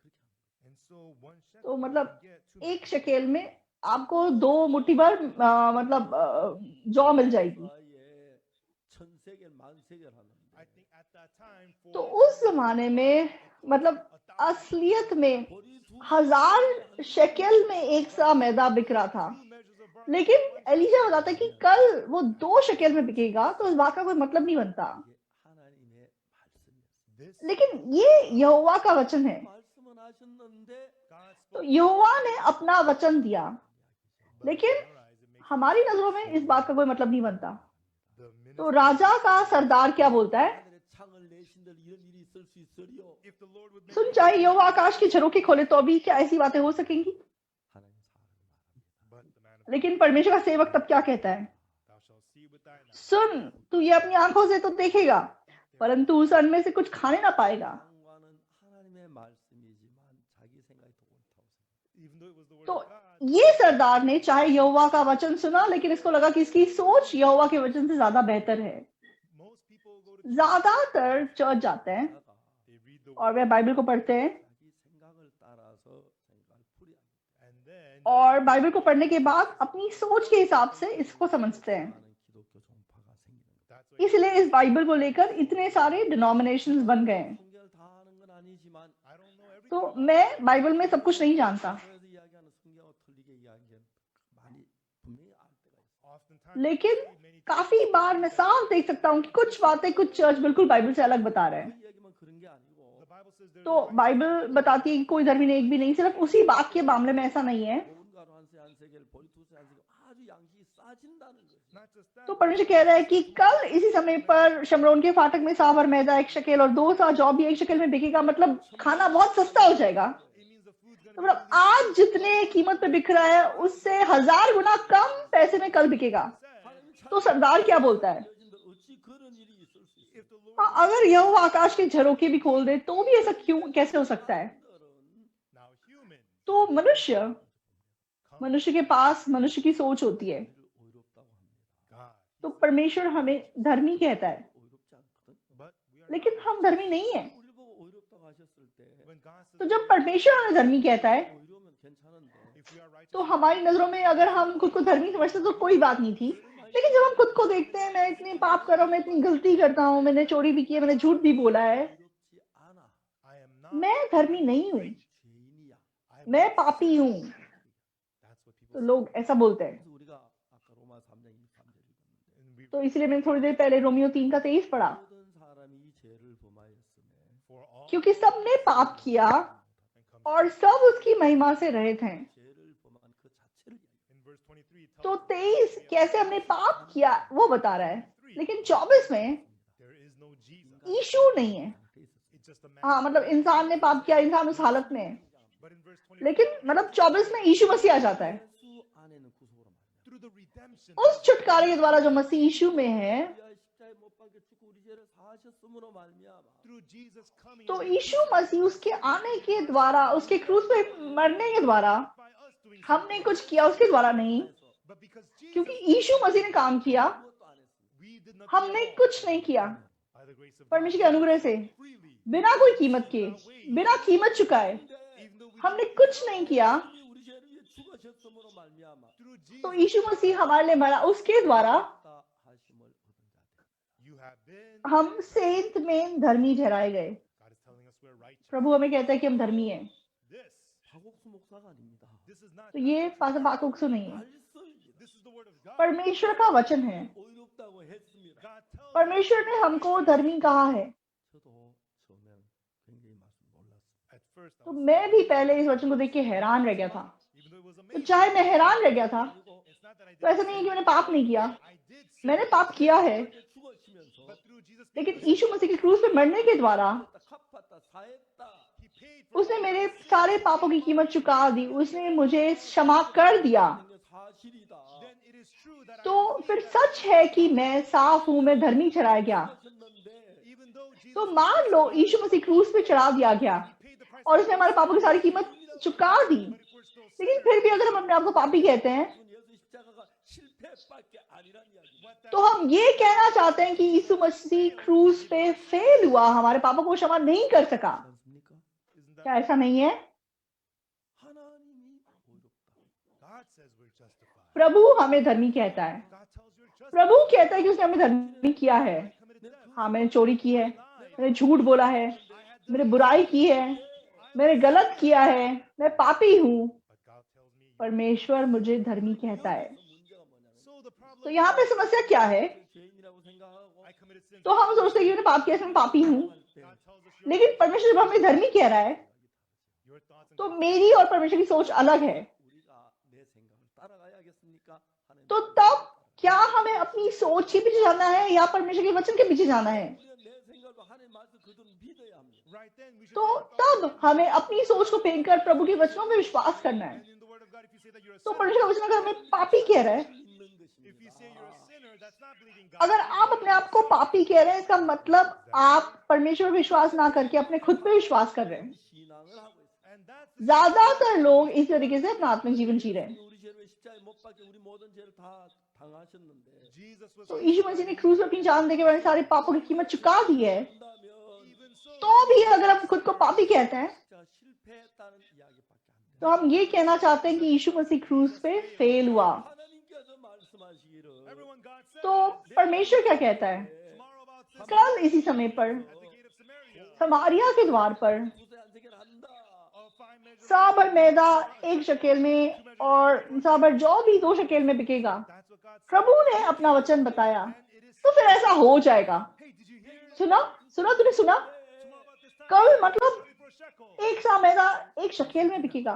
그렇게 합니다. and so one shekel तो you मतलब can get 2 1 शकेल में आपको 2 मुट्ठी भर मतलब जौ मिल जाएगी। 쌀에 천 세겔 만 세겔 하는데 I think at that time तो for उस जमाने में मतलब असलियत में 보리 두 1000 शेकेल में 1 सा मैदा बिक रहा था, 2 measures of barley लेकिन एलीशा बताता है कि कल वो 2 शेकेल में बिकेगा, तो इस बात का कोई मतलब नहीं बनता। 이게 하나님의 말씀이었어요. this लेकिन ये यहोवा का वचन है। 말씀은 하셨는데 God तो spoke यहोवा ने अपना वचन दिया, but लेकिन in our eyes it makes हमारी नजरों में इस बात का कोई मतलब नहीं बनता। the तो minister राजा का सरदार क्या बोलता है, 하늘의 창을 내신들 이런 일이 있을 수 있으리요. if the Lord would make सुन चाहे यहोवा आकाश की झरोखे खोले तो अभी क्या ऐसी बातें हो सकेंगी। 하나님 사랑을 말합니다. but the man of लेकिन परमेश्वर का सेवक तब क्या कहता है, thou shalt see with thine eyes सुन तू ये अपनी आंखों से तो देखेगा, परंतु उस अन्न में से कुछ खाने ना पाएगा। 왕과는 하나님의 말씀이지만 자기 생각이 더 옳다고 생각해요. even though it was the word तो of God ये सरदार ने चाहे यहोवा का वचन सुना, लेकिन इसको लगा कि इसकी सोच यहोवा के वचन से ज्यादा बेहतर है। most people go to ज्यादातर चर्च जाते हैं 자가 they read the और word वे बाइबल को पढ़ते हैं, 자기 생각을 따라서 생각을 풀이합니다. and then और बाइबल को पढ़ने के बाद अपनी सोच के हिसाब से इसको समझते हैं। 많은 기독교 종파가 생기는 거예요. that's why इसलिए इस बाइबल को लेकर इतने सारे डिनोमिनेशंस बन गए हैं। 성경을 다 아는 건 아니지만 I don't know everything तो मैं बाइबल में सब कुछ नहीं जानता, 교회에서 이야기하는 성경하고 틀리게 이야기하는 많이 분명히 알 때가 있어요. oftentimes लेकिन I see many काफी बार मैं साफ देख सकता हूँ कि कुछ बातें कुछ चर्च बिल्कुल बाइबल से अलग बता रहे हैं। 그 이야기만 그런 게 아니고 the Bible says there's तो बाइबल बताती है कि कोई धर्मी नहीं, एक भी नहीं, सिर्फ उसी बात के मामले में ऐसा नहीं है। 고운 가루 한 세겔 보리 두세 한 세겔 아주 양식이 싸진다는 거죠. not just that तो परमेश्वर कह रहा है कि कल इसी समय पर शमरोन के फाटक में सा भर मैदा 1 शकेल और 2 सा जौ भी 1 शकेल में बिकेगा, मतलब खाना बहुत सस्ता हो जाएगा। it means the food's going तो to मतलब आज जितने कीमत पे बिक रहा है उससे 1000 गुना कम पैसे में कल बिकेगा। be तो सरदार क्या बोलता है, 어찌 그런 일이 있을 수 있어요? if the Lord हाँ, अगर यह आकाश के झरोखे भी खोल दे तो भी ऐसा क्यों कैसे हो सकता है। now human तो मनुष्य के पास मनुष्य की सोच होती है। 어렵다고 합니다. God तो परमेश्वर हमें धर्मी कहता है, 어렵지 않거든. but we are लेकिन हम धर्मी नहीं है। 우리 보고 어렵다고 하셨을 때 when God says तो जब परमेश्वर हमें धर्मी कहता है 어려우면 괜찮은데 if we are righteous तो हमारी नजरों में अगर हम खुद को धर्मी समझते तो कोई बात नहीं थी, लेकिन जब हम खुद को देखते हैं, मैं इतनी पाप कर रहा हूँ, मैं इतनी गलती करता हूँ, मैंने चोरी भी की है, मैंने झूठ भी बोला है, 어렵지 않아. I am not मैं धर्मी नहीं हूँ, 죄인이야. I am मैं पापी हूँ। that's what people तो say लोग ऐसा बोलते हैं। 그래서 우리가 아까 로마 3장 23절 읽었는데 and we तो इसलिए मैंने थोड़ी देर पहले रोमियो 3 का 23 पढ़ा। 모든 사람이 죄를 범하였음에 क्योंकि सबने पाप किया और सब उसकी महिमा से रहित हैं। 죄를 범한 그 자체를 In verse 23, it तो tells us 23 कैसे हमने पाप किया वो बता रहा है, लेकिन 24 में there is no Jesus. यीशु नहीं है। It's just a man. हाँ, मतलब इंसान ने पाप किया, इंसान उस हालत में है, But in verse 24, लेकिन मतलब 24 में यीशु मसीह आ जाता है। 예수 안에는 구속으로 말합니다. through the redemption, उस छुटकारे के द्वारा जो मसीह यीशु में है, 우리가 십자가에 못 박혀 죽고 우리 죄를 사하셨음으로 말미암아 through Jesus coming तो and यीशु मसीह उसके आने के द्वारा, उसके क्रूस पे मरने के द्वारा by us doing हमने कुछ किया, उसके द्वारा नहीं, but because Jesus क्योंकि यीशु मसीह ने काम किया, 아무것도 안 했습니다. we did not हमने कुछ नहीं किया। by the grace of God परमेश्वर के अनुग्रह से, freely, बिना कोई कीमत के, बिना कीमत चुकाए even though we हमने कुछ नहीं किया। 주님이 우리 죄를 위해 죽으셨음으로 말미암아 through तो Jesus यीशु मसीह हमारे लिए मरा, उसके द्वारा 다 하심을 얻은 자들. you have been. हम सेंत में धर्मी ठहराए गए। God is telling us we're righteous. प्रभु हमें कहता है कि हम धर्मी हैं। This 박옥수 목사가 아닙니다. is not. तो ये पास्टर पाकुक्सु नहीं है, 말씀입니다. This is the word of God. परमेश्वर का वचन है। 의롭다고 했습니다. God tells us. परमेश्वर ने हमको धर्मी कहा है। 저도 처음엔 굉장히 말씀 놀랐어요. At first, I तो was, मैं भी पहले इस वचन को देख के हैरान रह गया था। even though it was तो amazing, चाहे मैं हैरान रह गया था, it's not that I तो did. ऐसा नहीं है कि मैंने पाप नहीं किया, I did sin, मैंने पाप किया है, 죽으시면서 but through Jesus, लेकिन यीशु मसीह के क्रूस पे मरने के द्वारा 갚았다 사했다. He paid for उसने मेरे सारे पापों की कीमत चुका दी, उसने मुझे क्षमा कर दिया। 게 사실이다. then it is true that I तो फिर सच है कि मैं साफ हूं, मैं धर्मी ठहराया गया। 하셨는데 even though Jesus तो मान लो यीशु मसीह क्रूस पे चढ़ा दिया गया paid the price, और उसने हमारे पापों की सारी कीमत चुका दी, but if we're still लेकिन फिर भी अगर हम अपने आप को पापी कहते हैं, 예수 십자가가 실패밖에 아니란 이야기. what that तो हम ये कहना चाहते हैं कि यीशु मसीह क्रूस पे फेल हुआ, हमारे पापों को क्षमा नहीं कर सका। 않습니까? isn't that क्या ऐसा नहीं है? 하나님이 의롭다. God says we're justified. प्रभु हमें धर्मी कहता है। God tells you're justified. प्रभु कहता है कि उसने हमें धर्मी किया है। I committed theft. हाँ, मैंने चोरी की है, Lied. मैंने झूठ बोला है, I had मैंने बुराई की है, मैंने गलत किया है, मैं पापी हूँ। but God tells me. परमेश्वर मुझे धर्मी कहता है। 문제가 뭐냐면 So the problem तो यहाँ पे समस्या क्या है? 죄인이라고 생각하고 I committed sin. तो हम सोचते हैं कि मैंने पाप किया, इसलिए मैं पापी हूँ, God tells us your लेकिन परमेश्वर जब हमें धर्मी कह रहा है, your thoughts and तो मेरी और परमेश्वर की सोच अलग है। 우리가 내 생각을 따라가야겠습니까? 하나님 तो तब क्या हमें अपनी सोच के पीछे जाना है या परमेश्वर के वचन के पीछे जाना है? 우리가 내 생각과 하나님 말씀 그대로 믿어야 합니다. right then we should तो take तब हमें अपनी सोच को फेंक कर प्रभु के वचनों में विश्वास करना है। and in the word of God if you say that you're a तो sinner, परमेश्वर का वचन अगर हमें पापी कह रहा है, 믿는 if you say 것입니다. you're a sinner, that's not believing God. अगर आप अपने आप को पापी कह रहे हैं, इसका मतलब आप परमेश्वर पर विश्वास ना करके अपने खुद पे विश्वास कर रहे हैं। 신앙을 하고 있어요. And that's the ज्यादातर लोग इस तरीके से अपना आत्मिक जीवन जी रहे हैं। 우리 죄를 십자가에 못 박혀 우리 모든 죄를 다 당하셨는데 Jesus was तो यीशु मसीह ने क्रूस पर अपनी जान देके हमारे सारे पापों की कीमत चुका दी है। 한다면 even so तो भी अगर हम खुद को पापी कहते हैं, 십자가 실패했다는 이야기밖에 안 돼요. तो हम ये कहना चाहते हैं कि यीशु मसीह क्रूस पे फेल हुआ। 하나님께서 말씀하시기를 everyone God said तो परमेश्वर क्या कहता है? tomorrow about sin कल इसी समय पर at the gate of Samaria Samaria के द्वार पर 구세 안색을 한다. of 5 measures साबर मैदा 1 शकेल में और साबर जौ भी 2 शकेल में बिकेगा। that's what God said प्रभु ने अपना वचन बताया, and it is तो फिर ऐसा हो जाएगा। hey did you hear सुना सुना तूने सुना? tomorrow about this time कल मतलब 24 shekel 1 सा मैदा 1 शकेल में बिकेगा,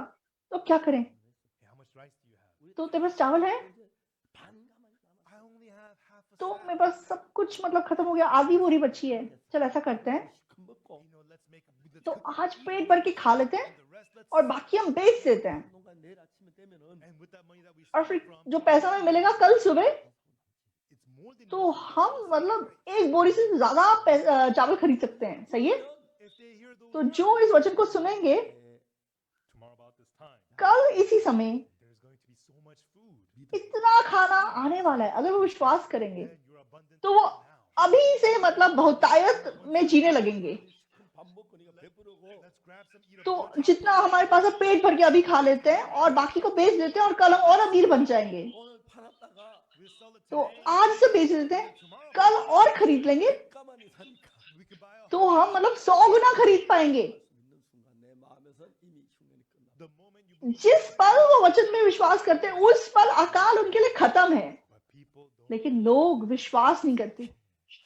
तो क्या करें? hey how much rice do you have तो तेरे पास चावल है? 반가만 남았어. I only have half a तो sack मेरे पास सब कुछ मतलब खत्म हो गया, आधी बोरी बची है। चल ऐसा करते हैं, 먹고 let's make let's तो cook आज पेट भर के खा लेते हैं the rest let's और बाकी हम बेच देते हैं, 동안 내일 아침에 되면은 and with that money that we और stole फिर from जो पैसा हमें मिलेगा कल सुबह, it's more than तो हम मतलब 1 बोरी से ज्यादा चावल खरीद सकते हैं। सही है? if they hear those तो जो इस वचन को सुनेंगे tomorrow about this time कल इसी समय there's going to be so much food इतना खाना आने वाला है, अगर वो विश्वास करेंगे then you're abundant तो वो now अभी से मतलब बहुतायत में जीने लगेंगे। 밥 먹으니까 배부르고 let's grab some eat तो up जितना हमारे पास है पेट भर के अभी खा लेते हैं और बाकी को बेच देते हैं और कल हम और अमीर बन जाएंगे। 오늘 팔았다가 we'll sell it तो today आज से बेच देते हैं, tomorrow कल और खरीद लेंगे, 가만히 사니까 we could buy a तो हम मतलब 100 गुना खरीद पाएंगे। 믿는 순간 내 마음에서 이미 흉년이 끝나. the moment you believe जिस पल वो वचन में विश्वास करते हैं, उस पल अकाल उनके लिए खत्म है। but people don't लेकिन लोग विश्वास नहीं करते।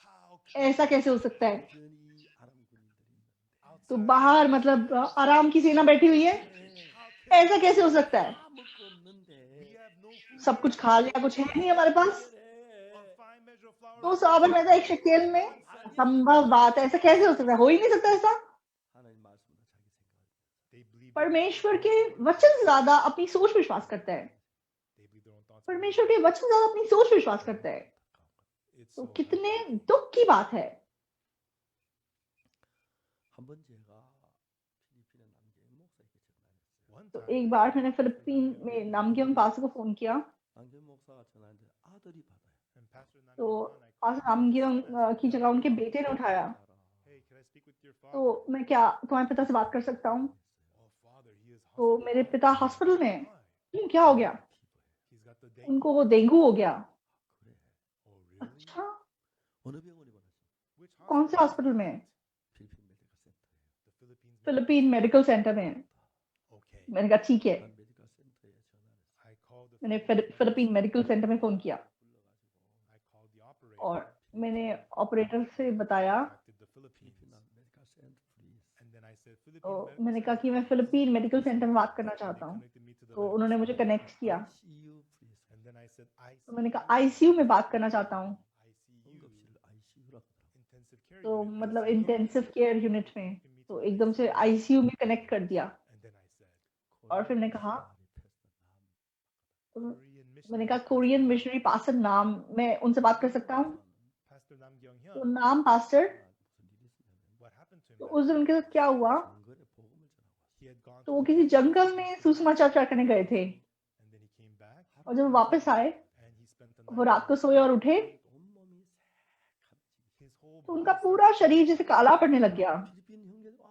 how can ऐसा कैसे हो सकता है? 여전히 아람 군인들이 있는데 तो बाहर मतलब आराम की सेना बैठी हुई है, ऐसा कैसे हो सकता है? 다 먹고 없는데 सब कुछ खा लिया, कुछ है नहीं हमारे पास। A fine measure of flour तो साबर में था एक शकेल में, संभव बात है, ऐसा कैसे हो सकता है? हो ही नहीं सकता ऐसा। 하나님 말씀보다 자기 생각을 they believe परमेश्वर के वचन से ज्यादा अपनी सोच विश्वास करता है। they believe their own thoughts. परमेश्वर के वचन से ज्यादा अपनी सोच विश्वास करता है। It's तो so कितने दुख की बात है। 한번 제가 필리핀의 남계영 목사에게 전화했어요. one तो time एक बार मैंने फिलिपीन में नामग्योंग पास्टर को फोन किया, 남계영 목사가 전화했는데 아들이 받아요. and Pastor तो Namgyong, I पास्टर नामग्योंग की जगह उनके बेटे ने उठाया। 알아. hey, can I speak with your तो father? मैं क्या तुम्हारे पिता से बात कर सकता हूँ? Oh, father, he is तो मेरे पिता हॉस्पिटल में हैं। क्यों, क्या हो गया? He's got the dengue. उनको वो डेंगू हो गया। 그래. Oh, really? अच्छा, 어느 병원에 보냈어? Which कौन से hospital? हॉस्पिटल में? 필리핀 메디컬 센터예요. The Philippines. Philippine medical centre में। Okay. मैंने कहा ठीक है। 난 메디컬 센터에 전화를 I called the मैंने Philippines फिलिपीन मेडिकल सेंटर में फोन किया 불러가지고 I called the operator. और मैंने ऑपरेटर से बताया, Contacted the Philippines. 필리핀 메디컬 센터 please. And then I said, तो Philippine मैंने medical कहा कि मैं फिलिपीन मेडिकल सेंटर में बात करना center. चाहता They हूँ। connected me to the तो medical उन्होंने मुझे center. कनेक्ट किया। ICU please. And then I said, तो मैंने ICU. कहा आईसीयू में बात करना चाहता हूँ। ICU. 응급실 ICU라고. Intensive care तो unit. मतलब ICU. इंटेंसिव केयर यूनिट में। Connected me to तो the एकदम से ICU. आईसीयू में कनेक्ट कर दिया। And then I said, और फिर मैंने कहा, तो Korean मैंने missionary कहा कोरियन मिशनरी पास्टर नाम, मैं उनसे बात कर सकता हूँ? Pastor Namgyong तो Hyun. नाम पास्टर। What happened to तो him? उस दिन उनके साथ क्या हुआ? 정글에 복음을 전하고 He had gone तो to वो the किसी jungle, जंगल में सुसमाचार प्रचार करने गए थे and then he came back और जब वो वापस आए, and he spent the वो night. रात को सोए और उठे 온몸이 새카매지고 His whole तो उनका body पूरा शरीर जैसे काला पड़ने लग गया। 필리핀 형제도 아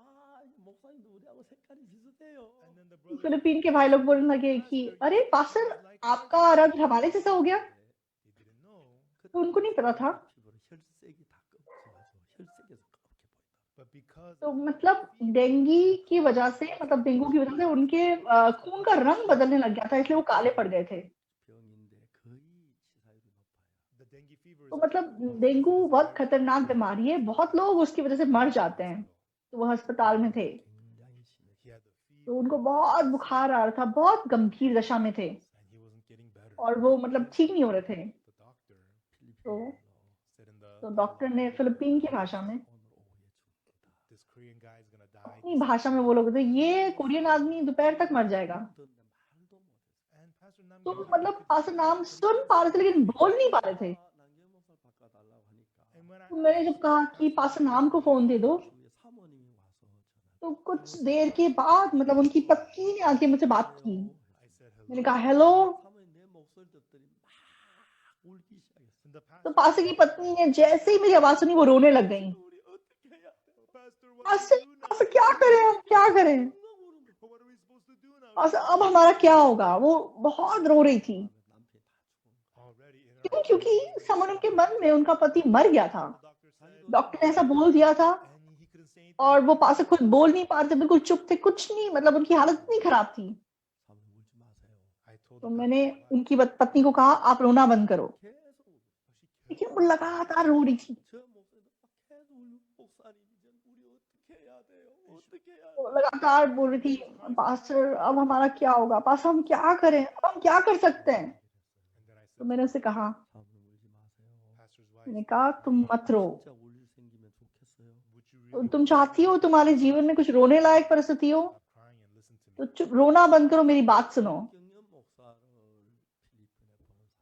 목사님도 우리하고 색깔이 비슷해요. and then the brother Philippine के भाई लोग बोलने लगे कि अरे पास्टर, आपका रंग हमारे जैसा हो गया। they didn't know, तो उनको नहीं पता था। 피부로 혈색이 다 검증하죠. 혈색에서 까맣게 보인다. but because तो मतलब डेंगी की वजह से, मतलब डेंगू की वजह से उनके खून का रंग बदलने लग गया था, इसलिए वो काले पड़ गए थे। 병인데 거의 치사율이 높아요. the dengue fever तो is मतलब डेंगू बहुत खतरनाक बीमारी है, बहुत लोग उसकी वजह से मर जाते हैं। तो वो अस्पताल में थे, 굉장히 심해. he had the तो fever उनको बहुत बुखार आ रहा था, बहुत गंभीर दशा में थे and he wasn't getting better. और वो मतलब ठीक नहीं हो रहे थे। The doctor तो said in the तो डॉक्टर ने फिलिपीन की भाषा में, 오늘 오후에 죽겠다. this Korean guy is gonna die. अपनी भाषा में वो लोग थे, ये कोरियन आदमी दोपहर तक मर जाएगा। 듣는데 말도 못했어요. And Pastor तो Namgyong मतलब पास्टर नाम सुन पा रहे थे लेकिन बोल नहीं पा रहे थे। 남경 목사 바꿔달라고 하니까 and when I तो मैंने जब कहा कि पास्टर नाम को फोन दे दो, 주위에 사모님이 와서 전화. तो कुछ देर के बाद मतलब उनकी पत्नी ने आके मुझसे बात की। I said hello. मैंने कहा हेलो। 사모님 내 목소리 듣더니 막 울기 시작했어. And the तो pastor, पास्टर की पत्नी ने जैसे ही मेरी आवाज सुनी वो रोने लग गई। 우리 어떻게 해야 돼? Pastor, what do pastor we do now? Pastor क्या करें, हम क्या करें? What are we supposed to do now? Pastor अब हमारा क्या होगा? वो बहुत रो रही थी। 남편이 다 죽은 Already in क्यों? her क्योंकि समन के मन में उनका पति मर गया था। the doctor said, डॉक्टर ने ऐसा बोल दिया था and he couldn't say anything. और वो पास्टर खुद बोल नहीं पा रहे थे, बिल्कुल चुप थे, कुछ नहीं, मतलब उनकी हालत इतनी खराब थी। 사모님 울지 मा세요. I told तो the मैंने pastor, why? उनकी पत्नी को कहा आप रोना बंद करो, 계속 울고. लेकिन वो लगातार रो रही थी। 저 목사도 막 계속 울고 목사님 이제 우리 어떻게 해야 돼요? 어떻게 해야 वो 돼요? लगातार बोल रही थी, पास्टर अब हमारा क्या होगा, पास्टर हम क्या करें, अब हम क्या कर सकते हैं? And then I तो said, मैंने उससे कहा, 사모님 울지 마세요. pastor's wife, मैंने कहा तुम मत रो। 진짜 울일 생기면 좋겠어요. would you तो really तुम चाहती हो तुम्हारे जीवन में कुछ रोने लायक परिस्थिति हो stop crying and listen to तो me? चुप, रोना बंद करो, मेरी बात सुनो। 경연 목사를 필리핀에 보낸 사람이 누굽니까?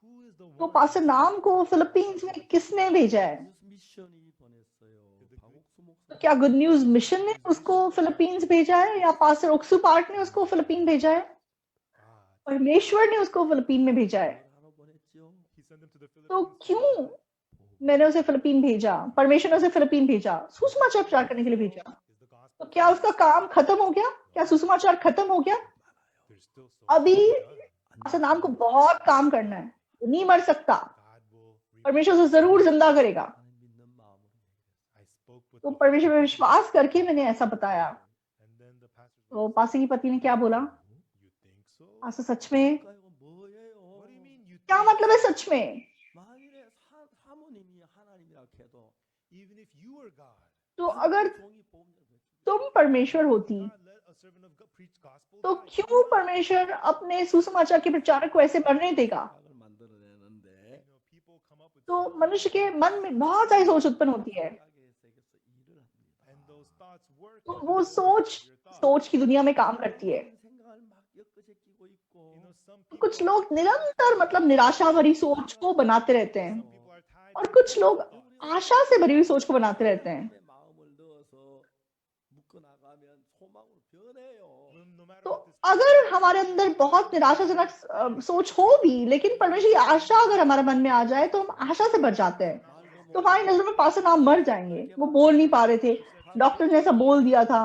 Who is the तो one पास्टर नाम को फिलीपींस में किसने भेजा है? 뉴스 미션이 보냈어요. 박옥수 तो 목사. क्या गुड न्यूज मिशन ने उसको फिलीपींस भेजा है या पास्टर ओक्सू पार्ट ने उसको फिलीपीन भेजा है? God? परमेश्वर ने उसको फिलीपीन में भेजा है। 하러 보냈죠. He sent them to the तो Philippines. क्यों मैंने उसे फिलीपीन भेजा, परमेश्वर ने उसे फिलीपीन भेजा, सुसमाचार प्रचार करने के लिए भेजा। Is the तो gospel? क्या उसका काम खत्म हो गया? क्या सुसमाचार खत्म हो गया? There's still so अभी much to be done. Pastor नाम को बहुत काम करना है, वो नहीं मर सकता, God will परमेश्वर उसे जरूर जिंदा करेगा। 하나님 믿는 마음으로 얘기했어요. I spoke with तो the परमेश्वर पे विश्वास करके मैंने ऐसा बताया। and then the pastor's तो wife, पास्टर की पत्नी ने क्या बोला, you think so? पास्टर सच में? 그러니까 이거 뭐예요? What do you mean you क्या think? मतलब है सच में? 만일에 사모님이 하나님이라 해도 Even if you were God, तो अगर तुम परमेश्वर होती तो क्यों परमेश्वर अपने सुसमाचार के प्रचारक को ऐसे बनने देगा? तो मनुष्य के मन में बहुत सारी सोच उत्पन्न होती है, तो वो सोच की दुनिया में काम करती है। कुछ लोग निरंतर मतलब निराशा भरी सोच को बनाते रहते हैं और कुछ लोग आशा से भरी हुई सोच को बनाते रहते हैं। तो अगर हमारे अंदर बहुत निराशाजनक सोच हो भी, लेकिन परमेश्वर की आशा अगर हमारे मन में आ जाए तो हम आशा से भर जाते हैं। तो हमारी नजर में पास्टर नाम मर जाएंगे, वो बोल नहीं पा रहे थे, डॉक्टर ने ऐसा बोल दिया था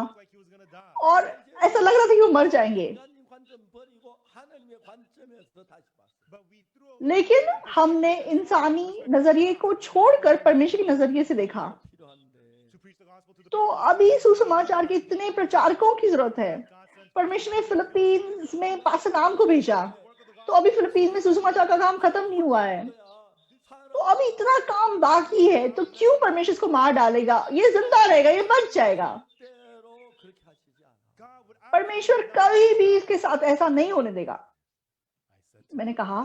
और ऐसा लग रहा था कि वो मर जाएंगे, लेकिन हमने इंसानी नजरिए को छोड़कर परमेश्वर के नजरिए से देखा। तो अभी सुसमाचार के इतने प्रचारकों की जरूरत है। परमेश्वर ने फिलीपींस में पास्टर नाम को भेजा, तो अभी फिलीपींस में सुसमाचार का काम खत्म नहीं हुआ है, तो अभी इतना काम बाकी है, तो क्यों परमेश्वर इसको मार डालेगा? ये जिंदा रहेगा, ये बच जाएगा। परमेश्वर कभी भी इसके साथ ऐसा नहीं होने देगा। मैंने कहा,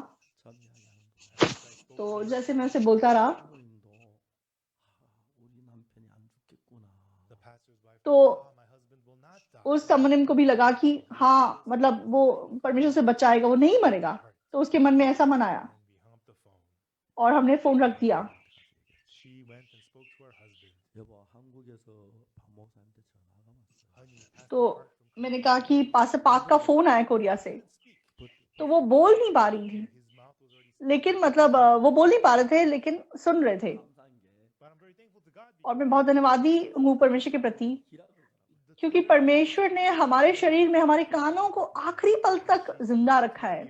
तो जैसे मैं उसे बोलता रहा, तो उस समनिम को भी लगा कि हाँ, मतलब वो परमेश्वर से बचाएगा, वो नहीं मरेगा। तो उसके मन में ऐसा मन आया और हमने फोन रख दिया। तो मैंने कहा कि पास्टर पाक का फोन आया कोरिया से, तो वो बोल नहीं पा रही थी, लेकिन मतलब वो बोल नहीं पा रहे थे लेकिन सुन रहे थे। और मैं बहुत धन्यवादी हूँ परमेश्वर के प्रति, क्योंकि परमेश्वर ने हमारे शरीर में हमारे कानों को आखिरी पल तक जिंदा रखा है।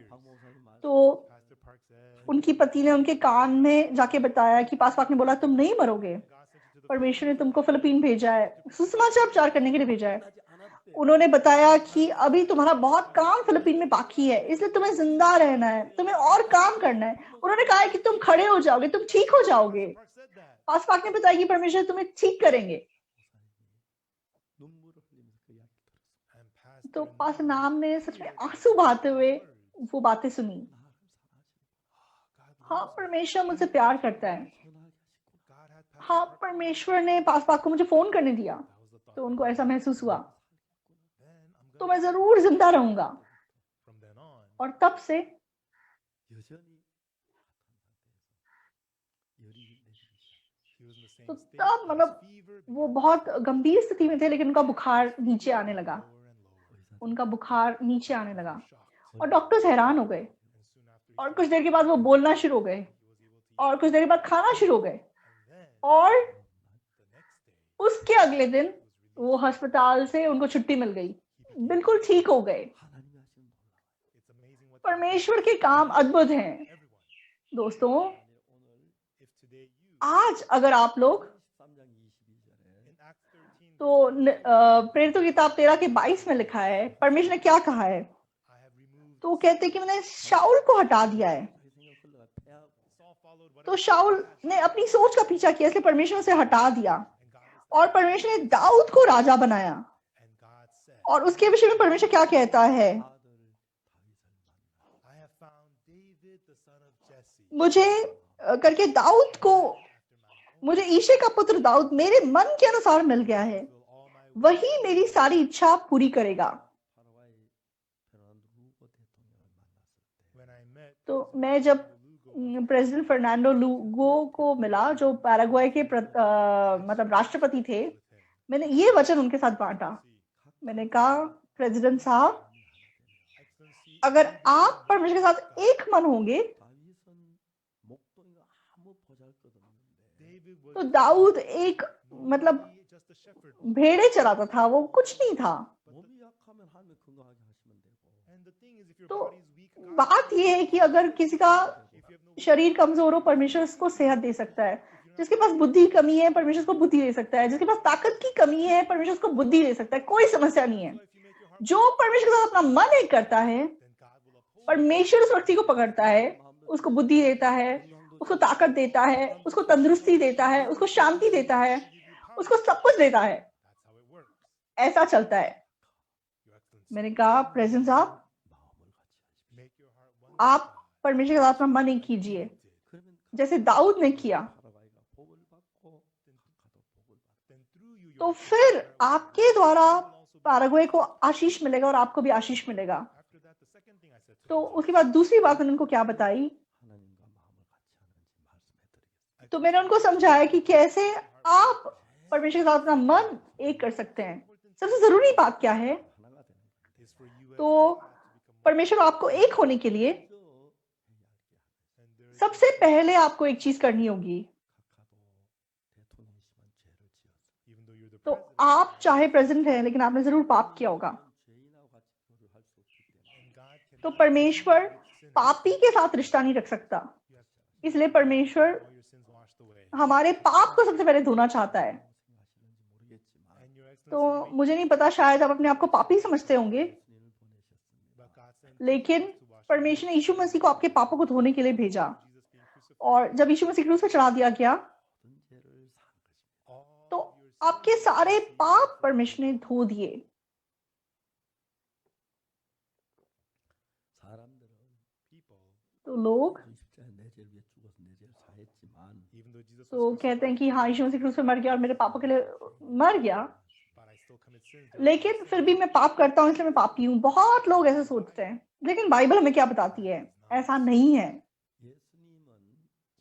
तो उनकी पति ने उनके कान में जाके बताया कि पास्टर पाक ने बोला तुम नहीं मरोगे, परमेश्वर ने तुमको फिलीपीन भेजा है, सुसमाचार प्रचार करने के लिए भेजा है। उन्होंने बताया कि अभी तुम्हारा बहुत काम फिलीपीन में बाकी है, इसलिए तुम्हें जिंदा रहना है, तुम्हें और काम करना है। उन्होंने कहा कि तुम खड़े हो जाओगे, तुम ठीक हो जाओगे। पास्टर पाक ने बताया कि परमेश्वर तुम्हें ठीक करेंगे। तो पास्टर नाम ने सच में आंसू बहाते हुए वो बातें सुनी। हाँ, परमेश्वर मुझसे प्यार करता है। हाँ, परमेश्वर ने पास्टर पाक को मुझे फोन करने दिया, तो उनको ऐसा महसूस हुआ, तो मैं जरूर जिंदा रहूंगा। और तब से तो तब मतलब वो बहुत गंभीर स्थिति में थे, लेकिन उनका बुखार नीचे आने लगा, उनका बुखार नीचे आने लगा और डॉक्टर्स हैरान हो गए। और कुछ देर के बाद वो बोलना शुरू हो गए और कुछ देर के बाद खाना शुरू हो गए। और उसके अगले दिन वो अस्पताल से उनको छुट्टी मिल गई, बिल्कुल ठीक हो गए। परमेश्वर के काम अद्भुत हैं दोस्तों। आज अगर आप लोग तो प्रेरितों की किताब 13:22 में लिखा है, परमेश्वर ने क्या कहा है? तो वो कहते हैं कि मैंने शाऊल को हटा दिया है। तो शाऊल ने अपनी सोच का पीछा किया, इसलिए परमेश्वर से हटा दिया और परमेश्वर ने दाऊद को राजा बनाया। और उसके विषय में परमेश्वर क्या कहता है? मुझे करके दाऊद को, मुझे ईशे का पुत्र दाऊद मेरे मन के अनुसार मिल गया है, वही मेरी सारी इच्छा पूरी करेगा। तो मैं जब प्रेसिडेंट फर्नांडो लूगो को मिला, जो पैराग्वे के मतलब राष्ट्रपति थे, मैंने ये वचन उनके साथ बांटा। मैंने कहा, प्रेसिडेंट साहब, अगर आप परमेश्वर के साथ एक मन होंगे तो दाऊद एक मतलब भेड़े चराता था, वो कुछ नहीं था। तो बात यह है कि अगर किसी का शरीर कमजोर हो, परमेश्वर उसको सेहत दे सकता है। जिसके पास बुद्धि की कमी है, परमेश्वर उसको बुद्धि दे सकता है। जिसके पास ताकत की कमी है, परमेश्वर उसको बुद्धि दे सकता है। कोई समस्या नहीं है। जो परमेश्वर के साथ अपना मन एक करता है, परमेश्वर उस व्यक्ति को पकड़ता है, उसको बुद्धि देता है, उसको ताकत देता है, उसको तंदुरुस्ती देता है, उसको शांति देता है, उसको सब कुछ देता है। That's how it works. ऐसा चलता है। Your Excellency, मैंने कहा प्रेजेंट साहब, 마음을 같이 하십시오. make your heart one with आप God. परमेश्वर के साथ अपना मन एक कीजिए, 그러면 जैसे दाऊद ने किया। 파라과이가 복을 받고 가도 복을 받고 Then through you, तो your फिर heart आपके द्वारा will also be पाराग्वे को आशीष मिलेगा और आपको भी आशीष मिलेगा। After that, the second thing I said to तो them, उसके बाद दूसरी बात मैंने उनको क्या बताई, 하나님과 마음을 같이 하는지 말씀해 드리겠습니다. तो मैंने उनको समझाया कि कैसे आप परमेश्वर के साथ अपना मन एक कर सकते हैं। सबसे जरूरी बात क्या है, 하나가 되는 거예요. is for you and तो God to become one. परमेश्वर आपको एक होने के लिए 먼저 해야 할 게 하나 And there is सबसे पहले आपको एक चीज करनी होगी। 각하도 대통령이시만 죄를 지었어. even though you're the तो president, आप चाहे प्रेसिडेंट हैं, लेकिन आपने जरूर पाप किया होगा। 죄인하고 같이 교류를 할 수 없기 때문에 and God तो cannot परमेश्वर with sinners. पापी के साथ रिश्ता नहीं रख सकता, You have to इसलिए परमेश्वर have all your sins washed away. हमारे पाप को सबसे पहले धोना चाहता है। 생각하시는지 모르겠지만 And your तो Excellency, you may मुझे नहीं पता, शायद आप अपने आप को पापी समझते होंगे, 예수님을 보내셨습니다. but God sent लेकिन Jesus to wash away परमेश्वर ने यीशु मसीह को आपके पापों को धोने के लिए भेजा। Jesus being crucified. और जब यीशु मसीह क्रूस पर चढ़ा दिया गया, 모든 죄를 산 것입니다. All तो your sins आपके were सारे washed away. पाप परमेश्वर ने धो दिए। 사람들은 People, तो लोग 십자가에 내 죄를 위해 죽어서 내 죄를 사했지만 even though Jesus तो was कहते हैं crucified, कि हाँ, यीशु मसीह क्रूस पर मर गया और मेरे पापों के लिए मर गया, but I still commit sins. Therefore I लेकिन sin. फिर भी मैं पाप करता हूँ इसलिए मैं पापी हूँ। बहुत लोग ऐसे सोचते हैं, लेकिन बाइबल हमें क्या बताती है, ऐसा नहीं है। 예수님은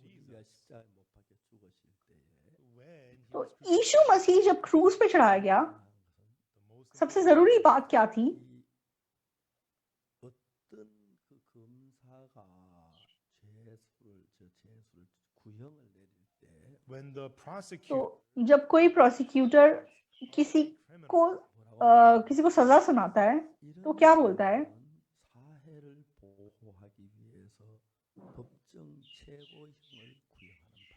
우리가 십자가에 못 박혀 죽으실 때에 When he तो was यीशु मसीह जब क्रूस पे चढ़ाया गया, the most सबसे जरूरी बात क्या थी, 이 어떤 그 검사가 죄수를 구형을 내릴 때 when the तो prosecutor जब कोई प्रोसिक्यूटर किसी को किसी को सजा सुनाता है, 이런 तो क्या बोलता है, 사회를 보호하기 위해서 법정 최고형을 구형하는 바입니다.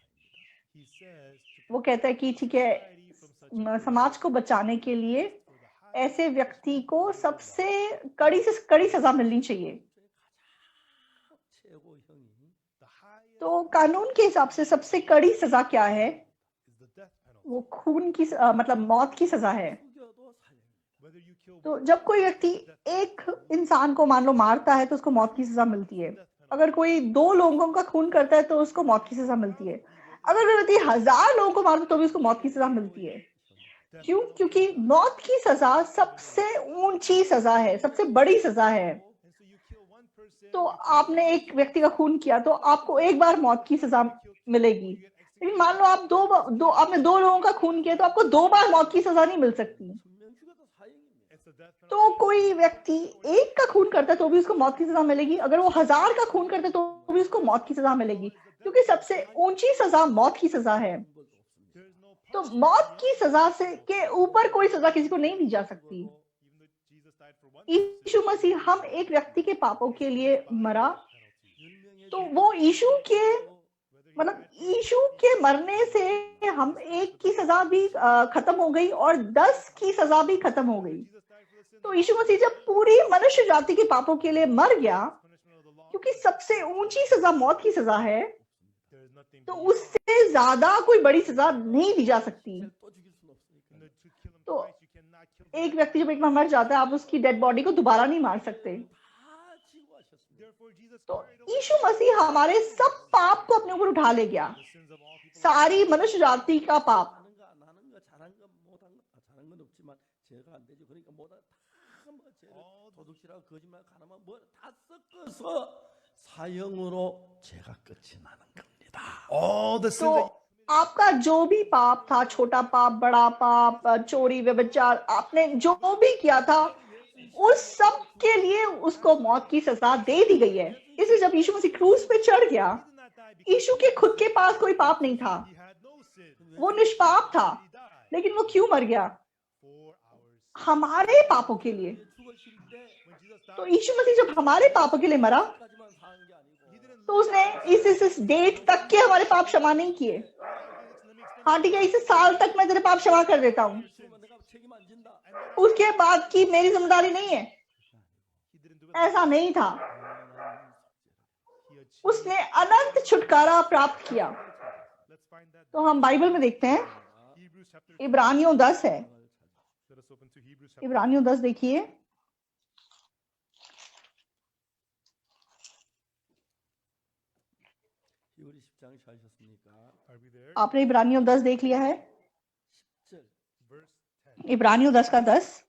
he says to वो कहता है कि ठीक है, society from such समाज को बचाने के लिए for the high ऐसे व्यक्ति को सबसे कड़ी से कड़ी सजा मिलनी चाहिए। 최고형이 the highest तो कानून के हिसाब से सबसे कड़ी सजा क्या है, is the death penalty. वो खून की मतलब मौत की सजा है। 죽여도 살려줍니다. Whether you kill तो one जब कोई व्यक्ति एक इंसान को मान लो मारता है तो उसको मौत की सजा मिलती है। death penalty. अगर कोई 2 लोगों का खून करता है तो उसको मौत की सजा मिलती है। अगर कोई व्यक्ति 1000 लोगों को मारता है तो भी उसको मौत की सजा मिलती है। Death क्यों? penalty. क्योंकि मौत की सजा सबसे ऊंची सजा है, सबसे बड़ी सजा है। And so you kill one person, तो you kill आपने one एक व्यक्ति का खून किया तो आपको एक बार मौत की सजा मिलेगी, लेकिन मान लो आप आपने 2 लोगों का खून किया तो आपको 2 बार मौत की सजा नहीं मिल सकती। 1000명 죽여도 사형입니다. it's a death penalty. तो कोई व्यक्ति एक का खून करता है तो भी उसको मौत की सजा मिलेगी, अगर वो 1000 का खून करता है तो भी उसको मौत की सजा मिलेगी, क्योंकि सबसे ऊंची सजा मौत की सजा है। There is no तो punishment मौत की सजा से के ऊपर कोई सजा किसी को नहीं दी जा सकती। even though Jesus died for one person, यीशु मसीह हम एक व्यक्ति के पापों के लिए मरा, penalty. तो वो यीशु के Whether you मतलब यीशु के मरने से हम एक की सजा भी खत्म हो गई और 10 की सजा भी खत्म हो गई। Jesus died for the sins तो यीशु मसीह जब पूरी मनुष्य जाति के पापों के लिए मर गया, punishment of the law, क्योंकि सबसे ऊंची सजा मौत की सजा है, there is nothing तो beyond उससे ज्यादा कोई बड़ी सजा नहीं दी जा सकती। 또 죽일 수는 없으니까. that. To kill him तो twice, you cannot kill एक व्यक्ति जब एक बार मर जाता है, आप उसकी डेड बॉडी को दोबारा नहीं मार सकते। 다 지고 하셨습니다. Therefore, Jesus तो carried away यीशु मसीह हमारे सब पाप को अपने ऊपर उठा ले गया, the sins of all people. सारी मनुष्य जाति का पाप। 하는 거 안 하는 거 잘한 거 못한 거 잘한 건 없지만 죄가 안 되죠. 그러니까 뭐다 다뭐 죄를 도둑질하고 거짓말 가나만 뭐다 섞어서 사형으로 죄가 끝이 나는 겁니다. All the sins तो that आपका जो भी पाप था, छोटा पाप, बड़ा पाप, चोरी, व्यभिचार, आपने जो भी किया था, उस सब के लिए उसको मौत की सजा दे दी गई है। इसलिए जब यीशु मसीह क्रूस पे चढ़ गया, he did not die because यीशु के खुद के पास कोई पाप नहीं था, he had no sin. वो निष्पाप था, He died लेकिन वो क्यों मर गया? for our sins. हमारे पापों के लिए। 죽으실 때 When Jesus तो died, यीशु मसीह जब हमारे पापों के लिए मरा, 까지만 사는 게 아니고 he didn't तो उसने इस डेट तक के हमारे पाप क्षमा नहीं किए। let me extend हाँ ठीक है, इस साल तक मैं तेरे पाप क्षमा कर देता हूँ, 죽으면 내가 책임 안 진다. उसके बाद की मेरी जिम्मेदारी नहीं है। he didn't do it. ऐसा नहीं था, He achieved. उसने अनंत छुटकारा प्राप्त किया। Let's find that. तो हम बाइबल में देखते हैं, Hebrews इब्रानियों 10 है। Let us open to Hebrews chapter. इब्रानियों 10 देखिए। 히브리 10장 찾으셨습니까? Are we there? आपने इब्रानियों 10 देख लिया है? 10절. Verse 10. इब्रानियों 10 का 10।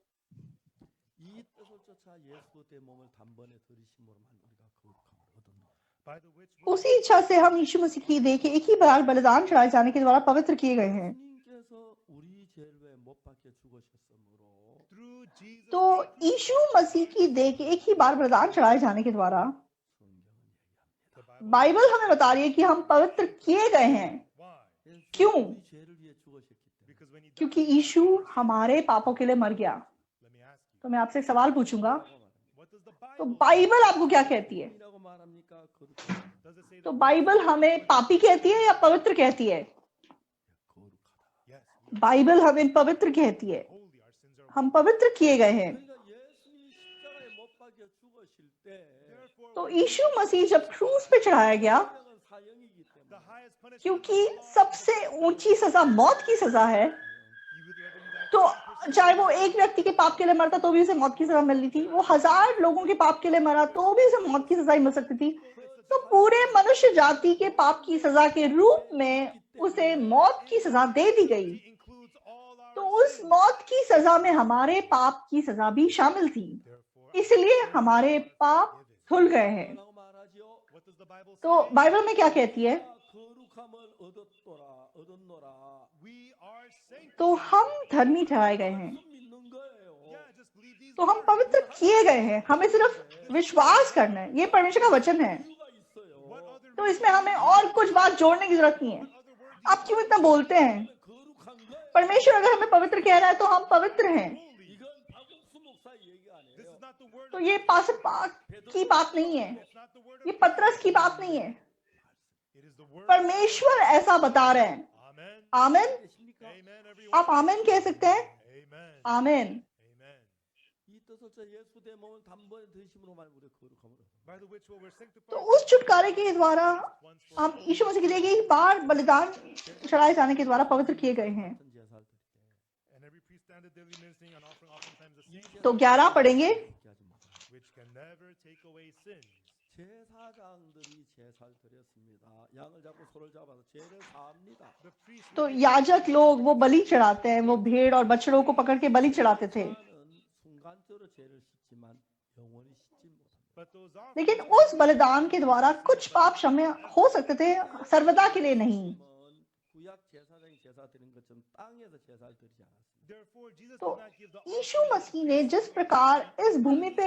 이 뜻을 쫓아 예수 대 몸을 단번에 들이심으로만 우리가 거룩함을 얻었노라. By the which उसी इच्छा से हम यीशु मसीह की देखे एक ही बार बलिदान चढ़ाए जाने के द्वारा पवित्र किए गए हैं। 주님께서 우리 죄를 위해 못 박혀 죽으셨으므로 through Jesus तो यीशु मसीह की देख एक ही बार बलिदान चढ़ाए जाने के द्वारा 성경은 얘기합니다. बाइबल हमें बता रही है कि हम पवित्र किए गए हैं। why? 예수님이 क्यों? 우리 죄를 위해 죽으셨기 때문에. Because when he died, क्योंकि यीशु हमारे पापों के लिए मर गया। let me ask you, तो मैं आपसे एक सवाल पूछूंगा, what does the तो Bible बाइबल आपको क्या कहती है? 이라고 말합니까? 거룩하다. does it say तो that बाइबल हमें पापी कहती है या पवित्र कहती है? 거룩하다. yes, we बाइबल हमें पवित्र कहती है। are holy, our sins are हम पवित्र किए गए हैं। 그러니까 예수님이 십자가에 못 박혀 죽으실 때 therefore तो यीशु मसीह जब क्रूस पे चढ़ाया गया, 생명은 사형이기 the 때문에 highest punishment क्योंकि सबसे ऊंची सजा मौत की सजा है, you would recommend that तो चाहे वो एक व्यक्ति के पाप के लिए मरता तो भी उसे मौत की सजा मिलनी थी, वो 1000 लोगों के पाप के लिए मरा तो भी उसे मौत की सजा ही मिल सकती थी। तो पूरे मनुष्य जाति के पाप की सजा के रूप में उसे मौत की सजा दे दी गई। includes all our तो उस मौत की सजा में हमारे पाप की सजा भी शामिल थी, therefore इसलिए हमारे पाप धुल गए हैं। 뭐라고 말하지요? what does the Bible तो say? बाइबल में क्या कहती है? 거룩함을 얻었노라. We are saints. तो हम धर्मी ठहराए गए हैं, 그럼 믿는 거예요. Yeah, just believe these तो हम पवित्र किए गए हैं, हमें सिर्फ विश्वास करना है। ये परमेश्वर का वचन है, 이유가 있어요. what other तो इसमें हमें और कुछ बात जोड़ने की जरूरत नहीं है। other word आप क्यों इतना बोलते हैं? 거룩한 거예요. परमेश्वर अगर हमें पवित्र कह रहा है तो हम पवित्र हैं। holy? 이건 박국수 목사 얘기 This 아니에요. is not the word तो of ये पास्टर की बात नहीं है, it's not the word of ये पतरस की बात नहीं है, it is the word परमेश्वर ऐसा बता रहे हैं। amen आमेन। 계십니까? amen everyone आप आमेन कह सकते हैं? amen amen. amen 이 뜻을 저 예수 대 몸을 단번에 드심으로만 우리 거룩함을 얻어. by the which we're तो sanctified उस छुटकारे के द्वारा once for हम यीशु मसीह के लिए एक बार बलिदान चढ़ाए जाने के द्वारा पवित्र किए गए हैं। 같은 제사를 드릴 때 and every priest standeth daily ministering and offering oftentimes the sin तो 11 पढ़ेंगे। 함께 하지 못하라. which can never take away sins. 제사장들이 제사를 드렸습니다. 양을 잡고 소를 잡아서 죄를 사합니다. The priest तो याजक लोग वो बलि चढ़ाते हैं, वो भेड़ और बछड़ों को पकड़ के बलि चढ़ाते थे। 제사는 순간적으로 죄를 씻지만 영원히 씻지 못합니다. but those are लेकिन उस बलिदान के द्वारा कुछ पाप क्षमा हो सकते थे, सर्वदा के लिए नहीं। 구약 제사장이 제사 드린 것처럼 땅에서 제사를 드리지 않았습니다. therefore Jesus तो did not give the यीशु मसीह ने जिस प्रकार इस भूमि पे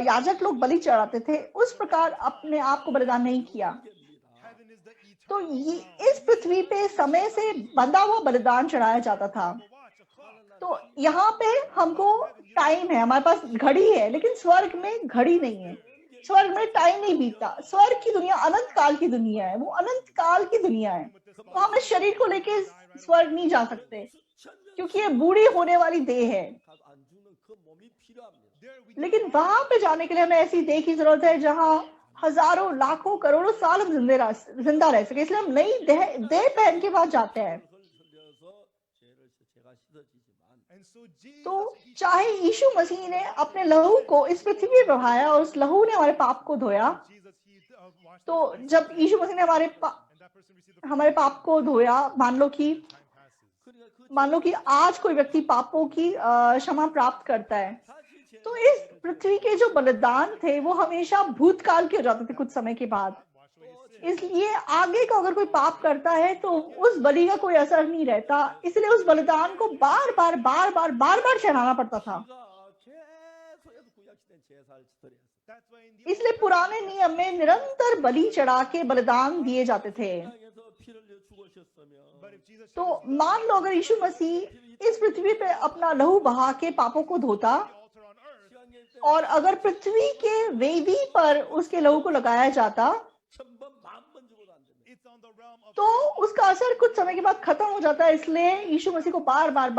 याजक लोग बलि चढ़ाते थे, उस प्रकार अपने आप को बलिदान नहीं किया। 관계입니다. heaven is the eternal तो ये इस पृथ्वी पे समय से बंधा हुआ बलिदान चढ़ाया जाता था। watch a clock तो यहाँ पे हमको टाइम है, हमारे पास घड़ी है, लेकिन स्वर्ग में घड़ी नहीं है। स्वर्ग में टाइम नहीं बीतता। स्वर्ग की दुनिया अनंत काल की दुनिया है, वो अनंत काल की दुनिया है। तो हम इस शरीर को लेके स्वर्ग नहीं जा सकते, क्योंकि ये बूढ़ी होने वाली देह है। 안 죽는 그 몸이 필요합니다. there we लेकिन वहां पे जाने के लिए हमें ऐसी देह की जरूरत है जहाँ हजारों लाखों करोड़ों साल हम जिंदा रह सके। इसलिए हम नई देह पहन के बाद जाते हैं। 흘려서 제가 씻어지지만 and so Jesus तो चाहे यीशु मसीह ने अपने लहू को इस पृथ्वी पे बहाया और उस लहू ने हमारे पाप को धोया, Jesus he washed तो जब यीशु मसीह ने and that person received the हमारे पाप को धोया, मान लो कि time passes 그러니까 그 आज कोई व्यक्ति पापों की क्षमा प्राप्त करता है, 사실 제 तो इस पृथ्वी के जो बलिदान थे वो हमेशा भूतकाल के हो जाते थे कुछ समय के बाद। wash away his sin इसलिए आगे का अगर कोई पाप करता है तो उस बलि का कोई असर नहीं रहता, इसलिए उस बलिदान को बार बार चढ़ाना पड़ता था। 계속해서 구약시대는 제사를 드렸어요. that's why in the इसलिए पुराने नियम में निरंतर बलि चढ़ा के बलिदान दिए जाते थे। 땅에서 피를 흘려 죽으셨으면 but if Jesus तो मान लो अगर यीशु मसीह इस पृथ्वी पे अपना लहू बहा के पापों को धोता the altar on earth 시간일 때 और अगर पृथ्वी के वेदी पर उसके लहू को लगाया जाता 1000번 10,000번 죽어도 안 됩니다. it's on the realm of तो उसका असर कुछ समय के बाद खत्म हो जाता है। इसलिए यीशु मसीह को बार बार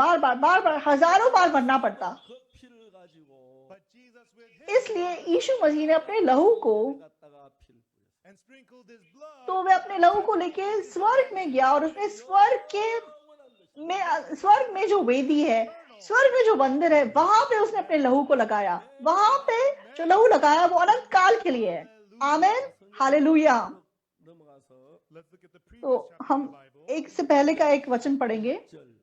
हजारों बार मरना पड़ता। 그 피를 가지고 but Jesus with his इसलिए यीशु मसीह ने अपने लहू को, 갖다가 피를 뿌렸어요. and sprinkled his blood तो वे अपने लहू को लेके स्वर्ग में गया और उसने स्वर्ग के में, स्वर्ग में जो वेदी है, स्वर्ग में जो मंदिर है, वहां पे उसने अपने लहू को लगाया। वहां पे जो लहू लगाया वो अनंत काल के लिए है। आमीन, hallelujah. Let's look at the previous तो chapter हम of the Bible. एक से पहले का एक वचन पढ़ेंगे,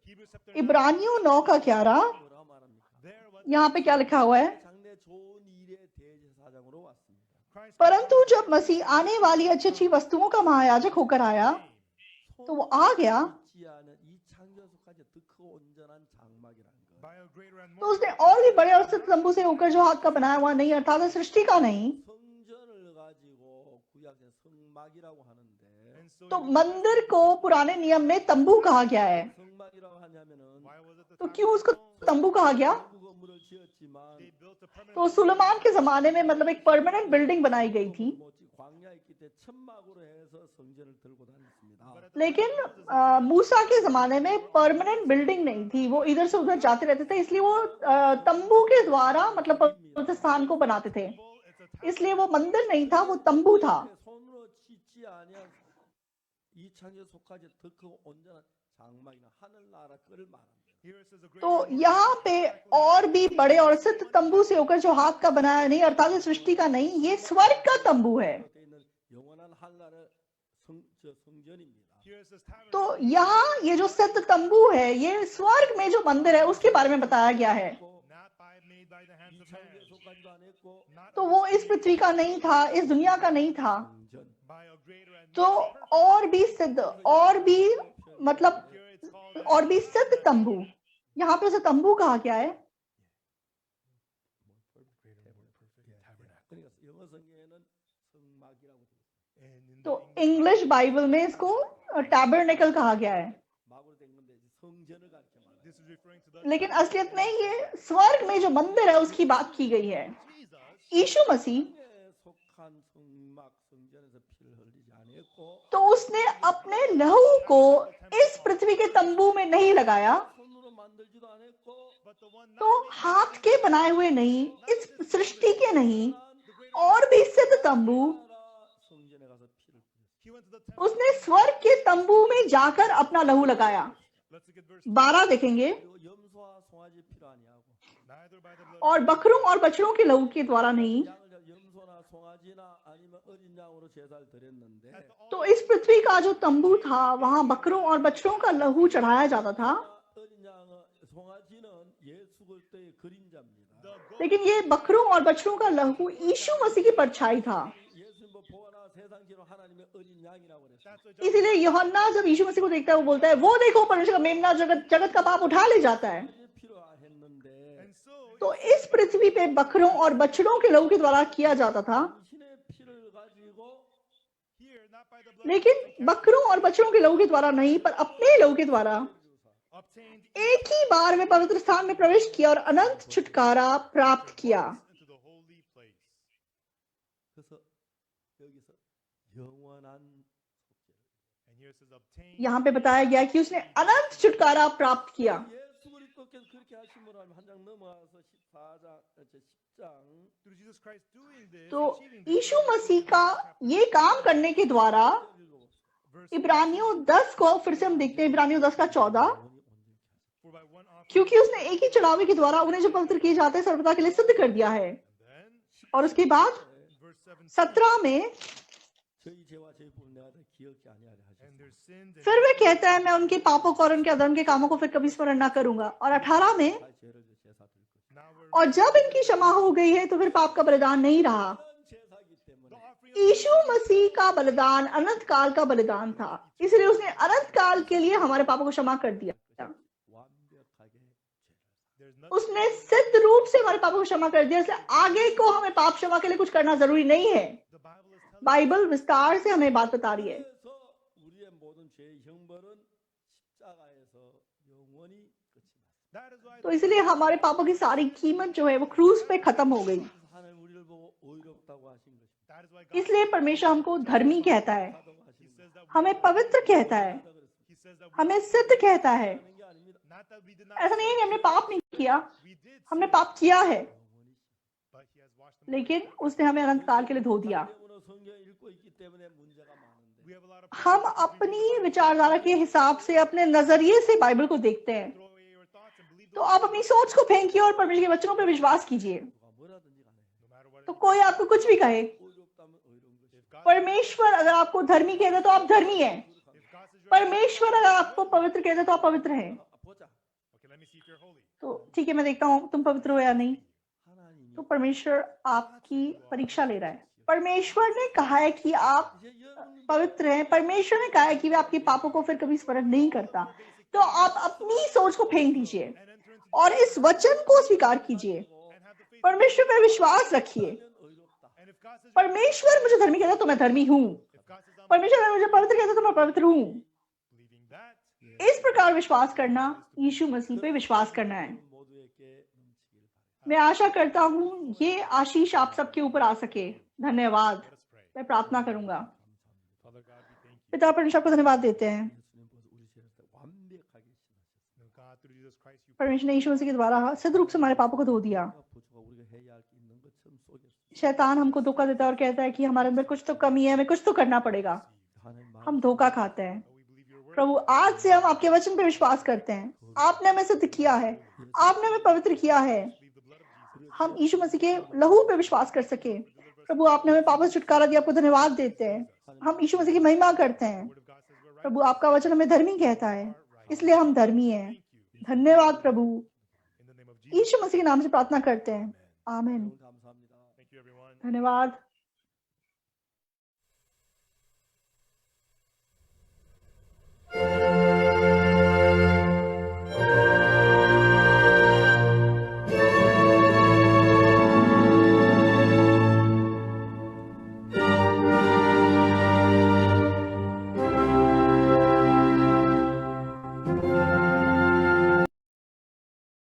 Hebrews chapter 9. इब्रानियों 9 का 11। 뭐라 말합니까? There was यहाँ पे क्या लिखा हुआ है? 장래 좋은 일의 대제사장으로 왔습니다. Christ परंतु जब मसीह आने वाली अच्छी अच्छी वस्तुओं का महायाजक होकर आया, तो वो आ गया, 있지 않은 이 창조소까지 더 크고 온전한 장막이라는 거. by a greater and तो more उसने और भी बड़े और सत्य तंबू से होकर जो हाथ का बनाया हुआ नहीं, अर्थात सृष्टि का नहीं। 성전을 가지고 구약의 성막이라고 하는데 and so तो मंदिर को पुराने नियम में तंबू कहा गया है। 성막이라고 하냐면은 why was it the तो क्यों उसको तंबू कहा गया? 그 건물을 지었지만 they built a permanent तो सुलेमान के जमाने में मतलब एक परमानेंट बिल्डिंग बनाई गई थी, 뭐지 광야에 있기 때 천막으로 해서 성전을 들고 다녔습니다. लेकिन मूसा के जमाने में परमानेंट बिल्डिंग नहीं थी। वो इधर से उधर जाते रहते थे, इसलिए वो तंबू के द्वारा मतलब पवित्र स्थान को बनाते थे। it's a इसलिए वो मंदिर नहीं था, वो तंबू था। 손으로 짓지 아니한 이 창조소까지 더 크고 온전한 장막이나 하늘나라 그를 말합니다. here it says a greater तो यहाँ पे और भी बड़े और सिद्ध तंबू से होकर जो हाथ का बनाया नहीं, अर्थात सृष्टि का नहीं, ये स्वर्ग का तंबू है। 돼 있는 영원한 하늘나라 성전입니다. here it says tabernacle. तो यहाँ ये जो सिद्ध तंबू है, ये स्वर्ग में जो मंदिर है उसके बारे में बताया गया है। not made by the hands 이 of man, 창조소까지도 안 했고 तो वो इस पृथ्वी का नहीं था, इस दुनिया का नहीं था। 성전 by a greater and तो और भी सिद्ध, और भी मतलब here it's called और भी सिद्ध तंबू, यहाँ पे उसे तंबू कहा गया है। 그러니까 영어 성경에는 성막이라고 돼 있어요. and in तो इंग्लिश बाइबल में इसको टैबरनेकल कहा गया है, 막으로 된 건데 성전을 가르쳐 말해요. this is referring to the लेकिन असलियत में ये स्वर्ग में जो मंदिर है उसकी बात की गई है। Jesus यीशु मसीह 성에 속한 성막 성전에서 피를 흘리지 않았고 तो उसने अपने लहू को इस पृथ्वी के तंबू में नहीं लगाया, 손으로 만들지도 않았고 but the one तो हाथ के बनाए हुए नहीं, इस सृष्टि के नहीं, और भी सिद्ध तंबू, 성전에 가서 피를 흘렸어요. he went to the temple. उसने स्वर्ग के तंबू में जाकर अपना लहू लगाया। Let's look at verse 12 देखेंगे, 그리고 염소와 송아지 피로 아니하고 neither by the blood और बकरों और बछड़ों के लहू के द्वारा नहीं। 양을 염소나 송아지나 아니면 어린 양으로 제사를 드렸는데 तो इस पृथ्वी का जो तंबू था वहां बकरों और बछड़ों का लहू चढ़ाया जाता था, 어린 양 송아지는 예수 그리스도의 그림자입니다. the goat लेकिन ये बकरों और बछड़ों का लहू यीशु मसीह की परछाई था। 예수님 뭐 보아나 세상지로 하나님의 어린 양이라고 그랬어요. that's what इसीलिए यूहन्ना जब यीशु मसीह को देखता है वो बोलता है, वो देखो परमेश्वर का मेमना, जगत जगत का पाप उठा ले जाता है। 이제 필요했는데 and so तो इस पृथ्वी पे बकरों और बछड़ों के लहू के द्वारा किया जाता था, 당신의 피를 가지고 here not by the blood लेकिन बकरों और बछड़ों के लहू के द्वारा नहीं, पर अपने लहू के द्वारा obtained एक ही बार में पवित्र स्थान में प्रवेश किया और अनंत छुटकारा प्राप्त किया। into the holy place. 그래서 여기서 영원한 속죄를 And here it says obtained यहाँ पे बताया गया कि उसने अनंत छुटकारा प्राप्त किया। 예수 그리스도께서 그렇게 하심으로 하면 한 장 넘어가서 14장 10장 through Jesus Christ doing this, तो achieving this, यीशु मसीह का ये काम करने के द्वारा verse इब्रानियों 10 को फिर से हम देखते हैं, इब्रानियों 10 का 14, for by one offering क्योंकि उसने एक ही चढ़ावे के द्वारा उन्हें जो पवित्र किए जाते हैं सर्वदा के लिए सिद्ध कर दिया है। and then और उसके बाद verse 7 17 में 저희 죄와 저희 불을 내가 다 기억지 아니하려 and 하셨습니다. their sins and फिर वह कहता है मैं उनके पापों को और उनके अधर्म के कामों को फिर कभी स्मरण न करूंगा। और 18 में 다 죄를 제사 드릴 것이다. now we're और जब इनकी क्षमा हो गई है तो फिर पाप का बलिदान नहीं रहा। 이런 제사기 때문에 the offering of यीशु मसीह का बलिदान अनंत काल का बलिदान था, इसलिए उसने अनंत काल के लिए हमारे पापों को क्षमा कर दिया। 완벽하게 죄를 there's nothing उसने सिद्ध रूप से हमारे पापों को क्षमा कर दिया, इसलिए आगे को हमें पाप क्षमा के लिए कुछ करना जरूरी नहीं है। the Bible is telling Bible विस्तार से हमें बात बता रही है। 그래서 우리의 모든 죄의 형벌은 십자가에서 영원히 끝이 났습니다. that is why तो इसलिए हमारे पापों की सारी कीमत जो है वो क्रूज पे खत्म हो गई। 하나님 우리를 보고 의롭다고 하신 것입니다. that is why God इसलिए परमेश्वर हमको धर्मी कहता है, 하다고 하신 he says that हमें पवित्र कहता है, he says that हमें सिद्ध कहता है। 게 아닙니다. not that we did not ऐसा नहीं है कि हमने पाप नहीं किया, we did हमने पाप किया है, but he has washed them लेकिन उसने हमें अनंत काल के लिए धो दिया। 때문에 성경 읽고 있기 때문에 문제가 많은데 हम अपनी विचारधारा के हिसाब से, अपने नजरिए से बाइबल को देखते हैं। तो आप अपनी सोच को फेंकिए और परमेश्वर के वचनों पर विश्वास कीजिए। तो कोई आपको कुछ भी कहे, परमेश्वर अगर आपको धर्मी कहता है तो आप धर्मी हैं। परमेश्वर अगर आपको पवित्र कहता है तो आप पवित्र हैं। तो ठीक है, मैं देखता हूँ तुम पवित्र हो या नहीं। तो परमेश्वर आपकी परीक्षा ले रहा है। परमेश्वर ने कहा है कि आप पवित्र हैं। परमेश्वर ने कहा है कि वे आपके पापों को फिर कभी स्मरण नहीं करता। तो आप अपनी सोच को फेंक दीजिए और इस वचन को स्वीकार कीजिए। परमेश्वर पर विश्वास रखिए। परमेश्वर मुझे धर्मी कहता है तो मैं धर्मी हूँ। परमेश्वर अगर मुझे पवित्र कहता है तो मैं पवित्र हूँ। इस प्रकार विश्वास करना, यीशु मसीह पे विश्वास करना है। मैं आशा करता हूँ ये आशीष आप सबके ऊपर आ सके। धन्यवाद। मैं प्रार्थना करूंगा। पिता परमेश्वर को धन्यवाद देते हैं। परमेश्वर ने यीशु मसीह के द्वारा सिद्ध रूप से हमारे पापों को धो दिया। शैतान हमको धोखा देता है और कहता है कि हमारे अंदर कुछ तो कमी है, हमें कुछ तो करना पड़ेगा। हम धोखा खाते हैं। प्रभु, आज से हम आपके वचन पे विश्वास करते हैं। आपने हमें सिद्ध किया है, आपने हमें पवित्र किया है। हम यीशु मसीह के लहू पे विश्वास कर सके। प्रभु, आपने हमें पापों से छुटकारा दिया, आपको धन्यवाद देते हैं। हम यीशु मसीह की महिमा करते हैं। प्रभु, आपका वचन हमें धर्मी कहता है, इसलिए हम धर्मी हैं। धन्यवाद प्रभु। यीशु मसीह के नाम से प्रार्थना करते हैं। आमीन। धन्यवाद।